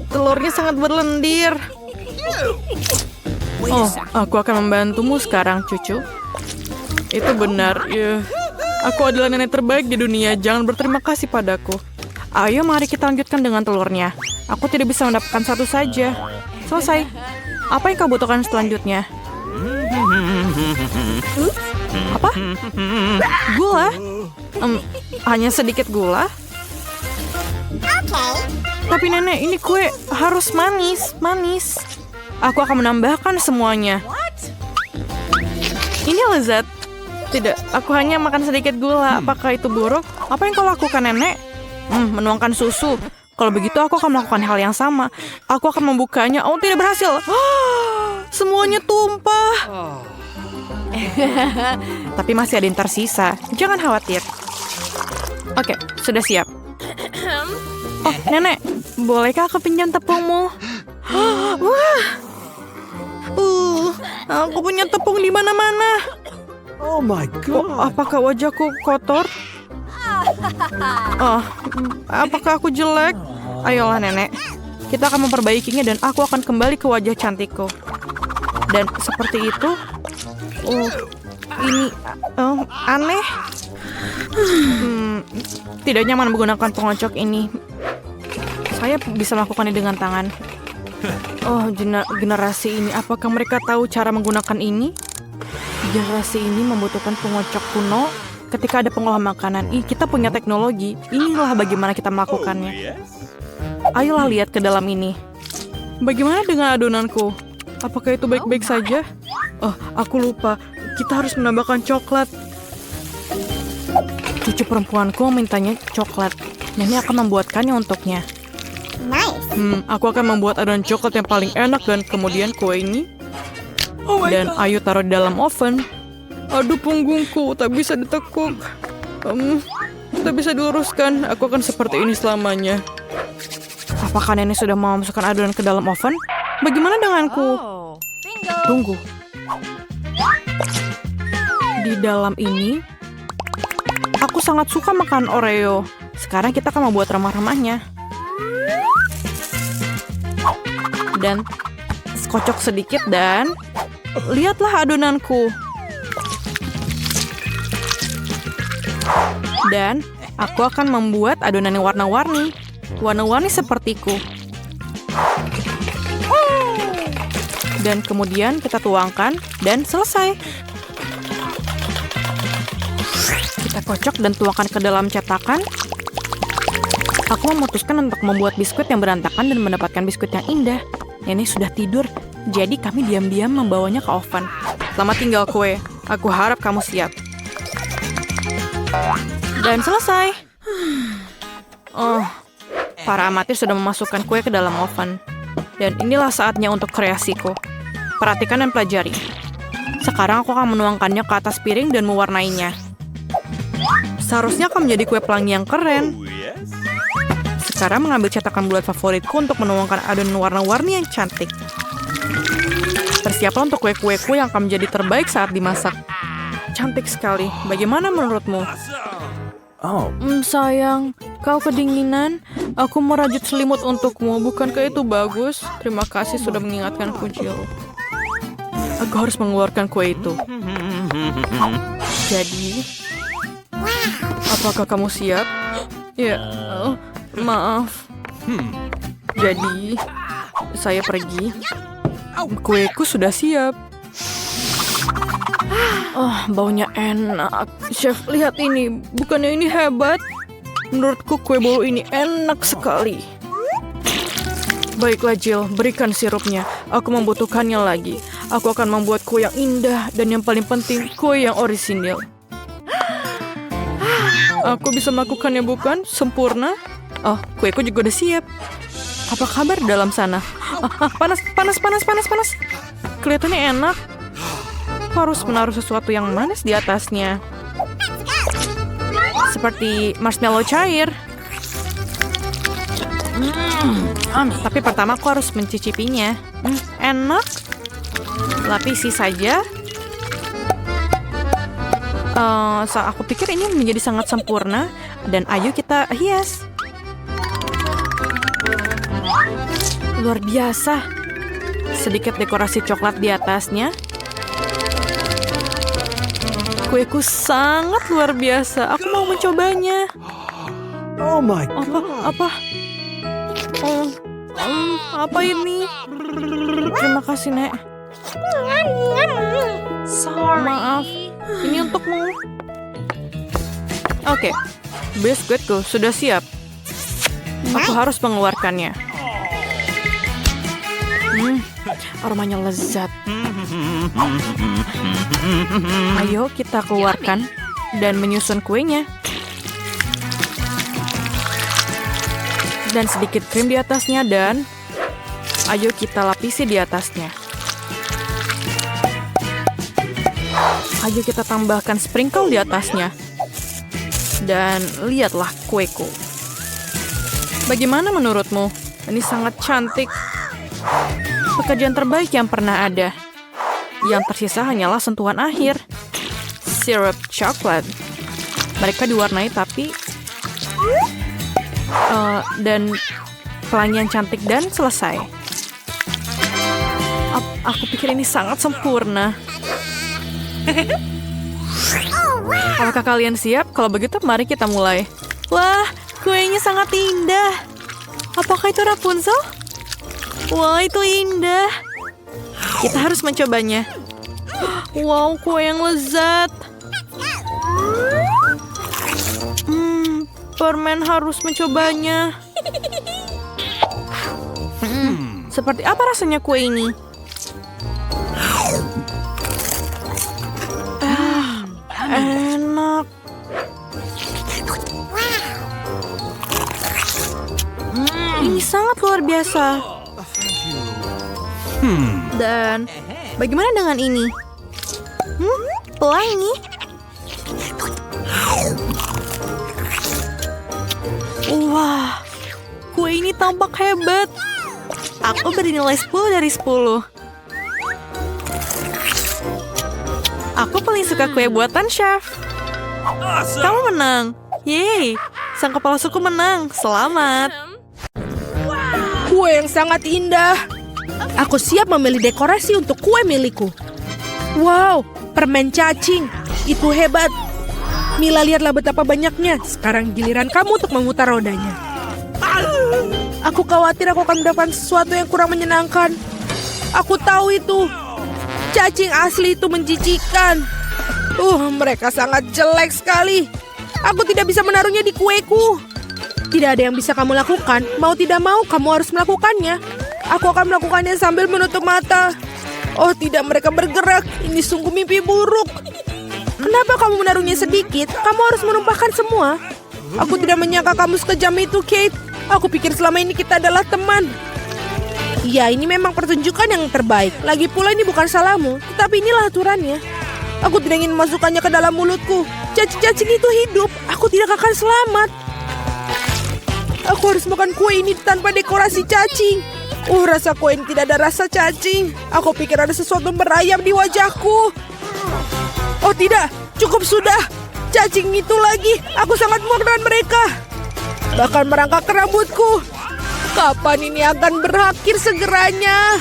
Speaker 1: Telurnya sangat berlendir. Oh, aku akan membantumu sekarang, cucu. Itu benar. Aku adalah nenek terbaik di dunia. Jangan berterima kasih padaku. Ayo, mari kita lanjutkan dengan telurnya. Aku tidak bisa mendapatkan satu saja. Selesai. Apa yang kau butuhkan selanjutnya? Apa? Gula? Hanya sedikit gula? Tapi nenek, ini kue harus manis. Manis. Aku akan menambahkan semuanya. Ini lezat. Tidak, aku hanya makan sedikit gula. Apakah itu buruk? Apa yang kau lakukan, Nenek? Menuangkan susu. Kalau begitu, aku akan melakukan hal yang sama. Aku akan membukanya. Oh, tidak berhasil. Semuanya tumpah. Tapi masih ada yang tersisa. Jangan khawatir. Oke, sudah siap. Oh, Nenek. Bolehkah aku pinjam tepungmu? Wah. Aku punya tepung di mana-mana.
Speaker 2: Oh my god.
Speaker 1: Apakah wajahku kotor? Oh, apakah aku jelek? Ayolah, Nenek. Kita akan memperbaikinya dan aku akan kembali ke wajah cantikku. Dan seperti itu. Ini aneh. Tidak nyaman menggunakan pengocok ini. Saya bisa melakukannya dengan tangan. Oh, generasi ini. Apakah mereka tahu cara menggunakan ini? Generasi ini membutuhkan pengocok kuno ketika ada pengolahan makanan. Kita punya teknologi. Inilah bagaimana kita melakukannya. Ayolah lihat ke dalam ini. Bagaimana dengan adonanku? Apakah itu baik-baik saja? Oh, aku lupa. Kita harus menambahkan coklat. Cucu perempuanku mintanya coklat. Nenek akan membuatkannya untuknya. Aku akan membuat adonan coklat yang paling enak dan kemudian kue ini. Dan ayo taruh di dalam oven. Aduh, punggungku tak bisa ditekuk. Tak bisa diluruskan. Aku akan seperti ini selamanya. Apakah nenek sudah mau masukkan adonan ke dalam oven? Bagaimana denganku? Tunggu. Di dalam ini, aku sangat suka makan Oreo. Sekarang kita akan membuat remah-remahnya. Dan kocok sedikit dan lihatlah adonanku. Dan aku akan membuat adonan yang warna-warni. Warna-warni sepertiku. Dan kemudian kita tuangkan dan selesai. Kita kocok dan tuangkan ke dalam cetakan. Aku memutuskan untuk membuat biskuit yang berantakan dan mendapatkan biskuit yang indah. Nenek sudah tidur, jadi kami diam-diam membawanya ke oven. Selamat tinggal kue. Aku harap kamu siap. Dan selesai. Oh, para amatir sudah memasukkan kue ke dalam oven. Dan inilah saatnya untuk kreasiku. Perhatikan dan pelajari. Sekarang aku akan menuangkannya ke atas piring dan mewarnainya. Seharusnya akan menjadi kue pelangi yang keren. Sekarang mengambil cetakan bulat favoritku untuk menuangkan adonan warna-warni yang cantik. Persiaplah untuk kue-kueku yang akan menjadi terbaik saat dimasak. Cantik sekali. Bagaimana menurutmu?
Speaker 2: Oh.
Speaker 1: Sayang, kau kedinginan. Aku merajut selimut untukmu. Bukankah itu bagus? Terima kasih sudah mengingatkanku, Jill. Aku harus mengeluarkan kue itu. Jadi, apakah kamu siap? Ya, maaf. Jadi, saya pergi. Kueku sudah siap. Baunya enak. Chef, lihat ini. Bukannya ini hebat? Menurutku kue bolu ini enak sekali. Baiklah Jill, berikan sirupnya. Aku membutuhkannya lagi. Aku akan membuat kue yang indah dan yang paling penting, kue yang orisinil. Aku bisa melakukannya bukan? Sempurna? Oh, kueku juga udah siap. Apa kabar dalam sana? Panas. Kelihatannya enak. Aku harus menaruh sesuatu yang manis di atasnya. Seperti marshmallow cair. Tapi pertama aku harus mencicipinya. Enak. Lapisi saja. Aku pikir ini menjadi sangat sempurna. Dan ayo kita hias. Luar biasa. Sedikit dekorasi coklat di atasnya. Kueku sangat luar biasa. Aku mau mencobanya.
Speaker 2: Oh my God.
Speaker 1: Apa? Apa ini? Terima kasih, Nek. Maaf. Ini untukmu. Oke. Biskuitku sudah siap. Aku harus mengeluarkannya. Aromanya lezat. Ayo kita keluarkan dan menyusun kuenya. Dan sedikit krim di atasnya dan ayo kita lapisi di atasnya. Ayo kita tambahkan sprinkle di atasnya. Dan lihatlah kueku. Bagaimana menurutmu? Ini sangat cantik. Pekerjaan terbaik yang pernah ada. Yang tersisa hanyalah sentuhan akhir. Sirup coklat. Mereka diwarnai tapi dan pelangi yang cantik dan selesai. Aku pikir ini sangat sempurna. Apakah kalian siap? Kalau begitu mari kita mulai. Wah, kuenya sangat indah. Apakah itu Rapunzel? Wah, itu indah. Kita harus mencobanya. Wow, kue yang lezat. Permen harus mencobanya. Seperti apa rasanya kue ini? Enak. Ini sangat luar biasa. Dan bagaimana dengan ini? Pelangi. Wah, kue
Speaker 5: Kue ini tampak hebat. Aku beri nilai 10 dari 10. Aku paling suka kue buatan chef. Kamu menang. Yeay, sang kepala suku menang. Selamat.
Speaker 1: Kue yang sangat indah. Aku siap memilih dekorasi untuk kue milikku. Wow, permen cacing. Itu hebat. Mila, lihatlah betapa banyaknya. Sekarang giliran kamu untuk memutar rodanya. Aku khawatir aku akan mendapatkan sesuatu yang kurang menyenangkan. Aku tahu itu. Cacing asli itu menjijikan. Mereka sangat jelek sekali. Aku tidak bisa menaruhnya di kueku. Tidak ada yang bisa kamu lakukan. Mau tidak mau, kamu harus melakukannya. Aku akan melakukannya sambil menutup mata. Oh tidak, mereka bergerak. Ini sungguh mimpi buruk. Kenapa kamu menaruhnya sedikit? Kamu harus menumpahkan semua. Aku tidak menyangka kamu sekejam itu, Kate. Aku pikir selama ini kita adalah teman. Ya, ini memang pertunjukan yang terbaik. Lagi pula ini bukan salahmu, tetapi inilah aturannya. Aku tidak ingin memasukkannya ke dalam mulutku. Cacing-cacing itu hidup. Aku tidak akan selamat. Aku harus makan kue ini tanpa dekorasi cacing. Rasa kue ini tidak ada rasa cacing. Aku pikir ada sesuatu merayap di wajahku. Oh tidak, cukup sudah. Cacing itu lagi. Aku sangat muak dengan mereka. Bahkan merangkak ke rambutku. Kapan ini akan berakhir segeranya?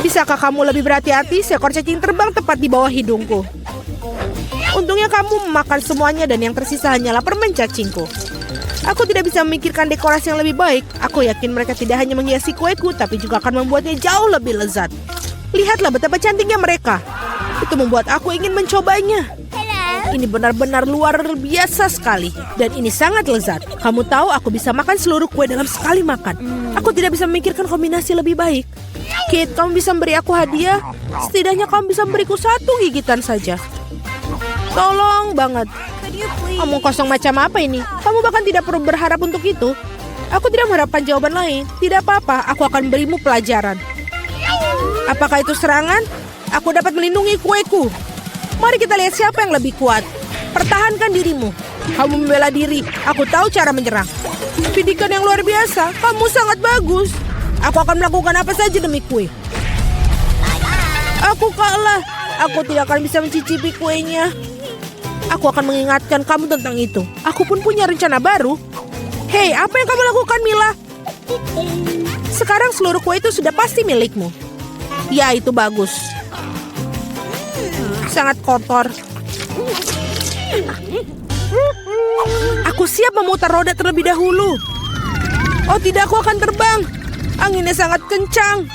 Speaker 1: Bisakah kamu lebih berhati-hati? Seekor cacing terbang tepat di bawah hidungku. Untungnya kamu memakan semuanya dan yang tersisa hanyalah permen cacingku. Aku tidak bisa memikirkan dekorasi yang lebih baik. Aku yakin mereka tidak hanya menghiasi kueku, tapi juga akan membuatnya jauh lebih lezat. Lihatlah betapa cantiknya mereka. Itu membuat aku ingin mencobanya. Ini benar-benar luar biasa sekali. Dan ini sangat lezat. Kamu tahu aku bisa makan seluruh kue dalam sekali makan. Aku tidak bisa memikirkan kombinasi lebih baik. Kate, kamu bisa memberi aku hadiah? Setidaknya kamu bisa memberiku 1 gigitan saja. Tolong banget. Omong kosong macam apa ini? Kamu bahkan tidak perlu berharap untuk itu. Aku tidak mengharapkan jawaban lain. Tidak apa-apa, aku akan berimu pelajaran. Apakah itu serangan? Aku dapat melindungi kueku. Mari kita lihat siapa yang lebih kuat. Pertahankan dirimu. Kamu membela diri. Aku tahu cara menyerang. Pendidikan yang luar biasa. Kamu sangat bagus. Aku akan melakukan apa saja demi kue. Aku kalah. Aku tidak akan bisa mencicipi kuenya. Aku akan mengingatkan kamu tentang itu. Aku pun punya rencana baru. Hei, apa yang kamu lakukan, Mila? Sekarang seluruh kue itu sudah pasti milikmu. Ya, itu bagus. Sangat kotor. Aku siap memutar roda terlebih dahulu. Oh tidak, aku akan terbang. Anginnya sangat kencang.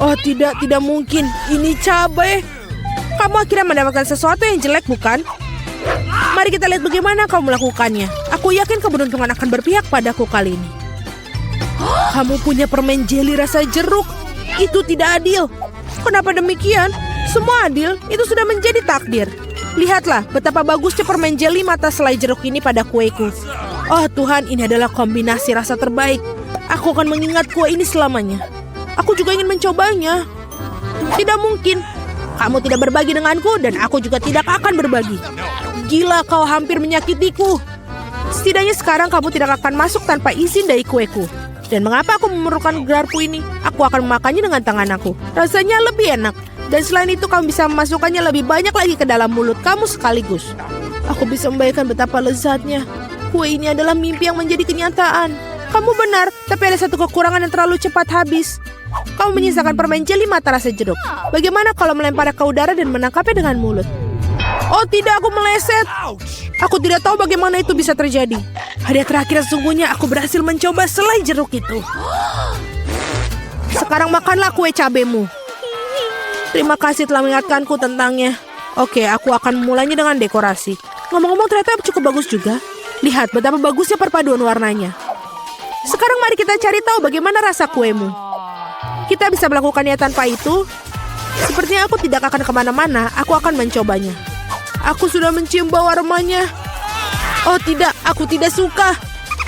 Speaker 1: Oh tidak mungkin. Ini cabai. Kamu akhirnya mendapatkan sesuatu yang jelek, bukan? Mari kita lihat bagaimana kamu melakukannya. Aku yakin keberuntungan akan berpihak padaku kali ini. Kamu punya permen jeli rasa jeruk. Itu tidak adil. Kenapa demikian? Semua adil, itu sudah menjadi takdir. Lihatlah betapa bagusnya permen jeli mata selai jeruk ini pada kueku. Oh Tuhan, ini adalah kombinasi rasa terbaik. Aku akan mengingat kue ini selamanya. Aku juga ingin mencobanya. Tidak mungkin. Kamu tidak berbagi denganku dan aku juga tidak akan berbagi. Gila, kau hampir menyakitiku. Setidaknya sekarang kamu tidak akan masuk tanpa izin dari kueku. Dan mengapa aku memerlukan garpu ini? Aku akan memakannya dengan tangan aku. Rasanya lebih enak. Dan selain itu kamu bisa memasukkannya lebih banyak lagi ke dalam mulut kamu sekaligus. Aku bisa membayangkan betapa lezatnya. Kue ini adalah mimpi yang menjadi kenyataan. Kamu benar, tapi ada satu kekurangan yang terlalu cepat habis. Kamu menyisakan permen jeli mata rasa jeruk. Bagaimana kalau melempar ke udara dan menangkapnya dengan mulut? Oh tidak, aku meleset. Aku tidak tahu bagaimana itu bisa terjadi. Hadiah terakhir sesungguhnya aku berhasil mencoba selai jeruk itu. Sekarang makanlah kue cabemu. Terima kasih telah mengingatkanku tentangnya. Oke, aku akan memulainya dengan dekorasi. Ngomong-ngomong ternyata cukup bagus juga. Lihat betapa bagusnya perpaduan warnanya. Sekarang mari kita cari tahu bagaimana rasa kuemu. Kita bisa melakukannya tanpa itu. Sepertinya aku tidak akan kemana-mana. Aku akan mencobanya. Aku sudah mencium bau aromanya. Oh tidak, aku tidak suka.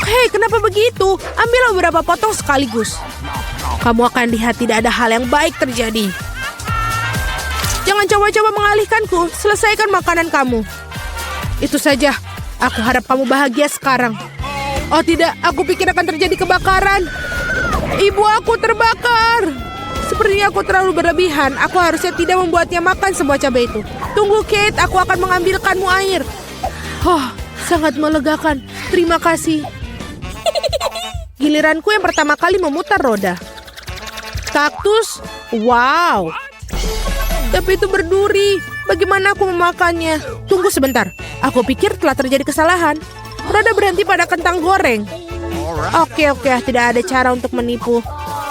Speaker 1: Hei, kenapa begitu? Ambillah beberapa potong sekaligus. Kamu akan lihat tidak ada hal yang baik terjadi. Jangan coba-coba mengalihkanku. Selesaikan makanan kamu. Itu saja. Aku harap kamu bahagia sekarang. Oh tidak, aku pikir akan terjadi kebakaran. Ibu aku terbakar. Sepertinya aku terlalu berlebihan. Aku harusnya tidak membuatnya makan semua cabai itu. Tunggu Kate, aku akan mengambilkanmu air. Sangat melegakan. Terima kasih. Giliranku yang pertama kali memutar roda. Kaktus? Wow. Tapi itu berduri. Bagaimana aku memakannya? Tunggu sebentar. Aku pikir telah terjadi kesalahan. Roda berhenti pada kentang goreng. Oke, tidak ada cara untuk menipu.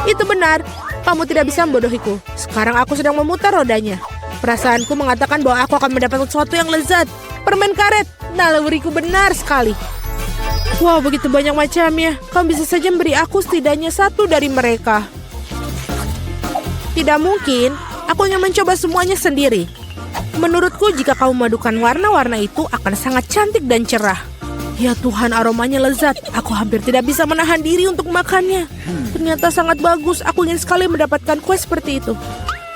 Speaker 1: Itu benar. Kamu tidak bisa membodohiku. Sekarang aku sedang memutar rodanya. Perasaanku mengatakan bahwa aku akan mendapatkan sesuatu yang lezat. Permen karet. Naluriku benar sekali. Wow, begitu banyak macamnya. Kamu bisa saja memberi aku setidaknya satu dari mereka. Tidak mungkin. Aku ingin mencoba semuanya sendiri. Menurutku jika kamu memadukan warna-warna itu akan sangat cantik dan cerah. Ya Tuhan, aromanya lezat. Aku hampir tidak bisa menahan diri untuk makannya. Ternyata sangat bagus. Aku ingin sekali mendapatkan kue seperti itu.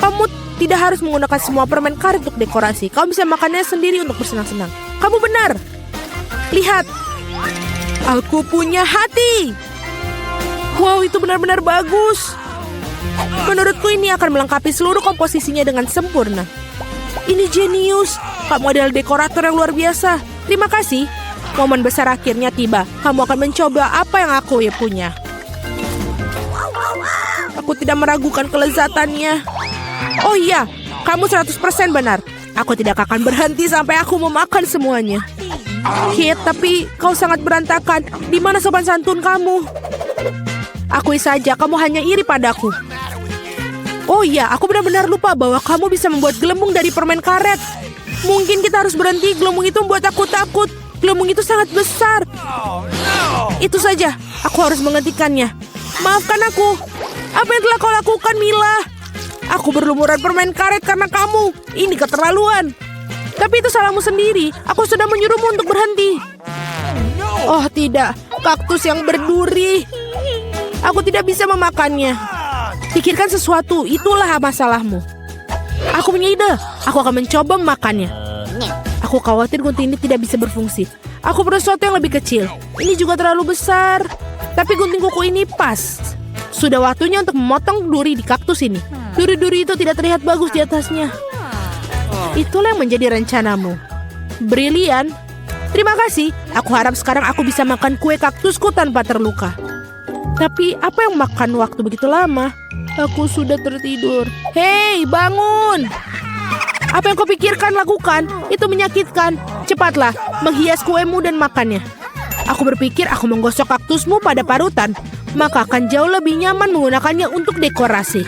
Speaker 1: Kamu tidak harus menggunakan semua permen karet untuk dekorasi. Kamu bisa makannya sendiri untuk bersenang-senang. Kamu benar. Lihat. Aku punya hati. Wow, itu benar-benar bagus. Menurutku ini akan melengkapi seluruh komposisinya dengan sempurna. Ini jenius. Kamu adalah dekorator yang luar biasa. Terima kasih. Momen besar akhirnya tiba. Kamu akan mencoba apa yang aku punya. Aku tidak meragukan kelezatannya. Oh iya, kamu 100% benar. Aku tidak akan berhenti sampai aku memakan semuanya. Kate, tapi kau sangat berantakan. Di mana sopan santun kamu? Akui saja, kamu hanya iri padaku. Oh iya, aku benar-benar lupa bahwa kamu bisa membuat gelembung dari permen karet. Mungkin kita harus berhenti, gelembung itu membuat aku takut. Gelembung itu sangat besar. Itu saja, aku harus menghentikannya. Maafkan aku. Apa yang telah kau lakukan, Mila? Aku berlumuran permen karet karena kamu. Ini keterlaluan. Tapi itu salahmu sendiri. Aku sudah menyuruhmu untuk berhenti. Oh tidak, kaktus yang berduri. Aku tidak bisa memakannya. Pikirkan sesuatu, itulah masalahmu. Aku punya ide. Aku akan mencoba memakannya. Aku khawatir gunting ini tidak bisa berfungsi. Aku perlu sesuatu yang lebih kecil. Ini juga terlalu besar. Tapi gunting kuku ini pas. Sudah waktunya untuk memotong duri di kaktus ini. Duri-duri itu tidak terlihat bagus di atasnya. Itulah yang menjadi rencanamu. Brilian. Terima kasih. Aku harap sekarang aku bisa makan kue kaktusku tanpa terluka. Tapi apa yang makan waktu begitu lama? Aku sudah tertidur. Hei, bangun! Apa yang kau pikirkan lakukan? Itu menyakitkan. Cepatlah, menghias kuemu dan makannya. Aku berpikir aku menggosok kaktusmu pada parutan, maka akan jauh lebih nyaman menggunakannya untuk dekorasi.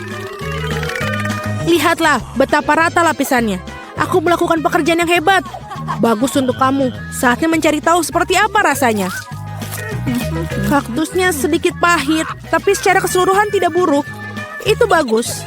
Speaker 1: Lihatlah betapa rata lapisannya. Aku melakukan pekerjaan yang hebat. Bagus untuk kamu. Saatnya mencari tahu seperti apa rasanya. Kaktusnya sedikit pahit, tapi secara keseluruhan tidak buruk. Itu bagus.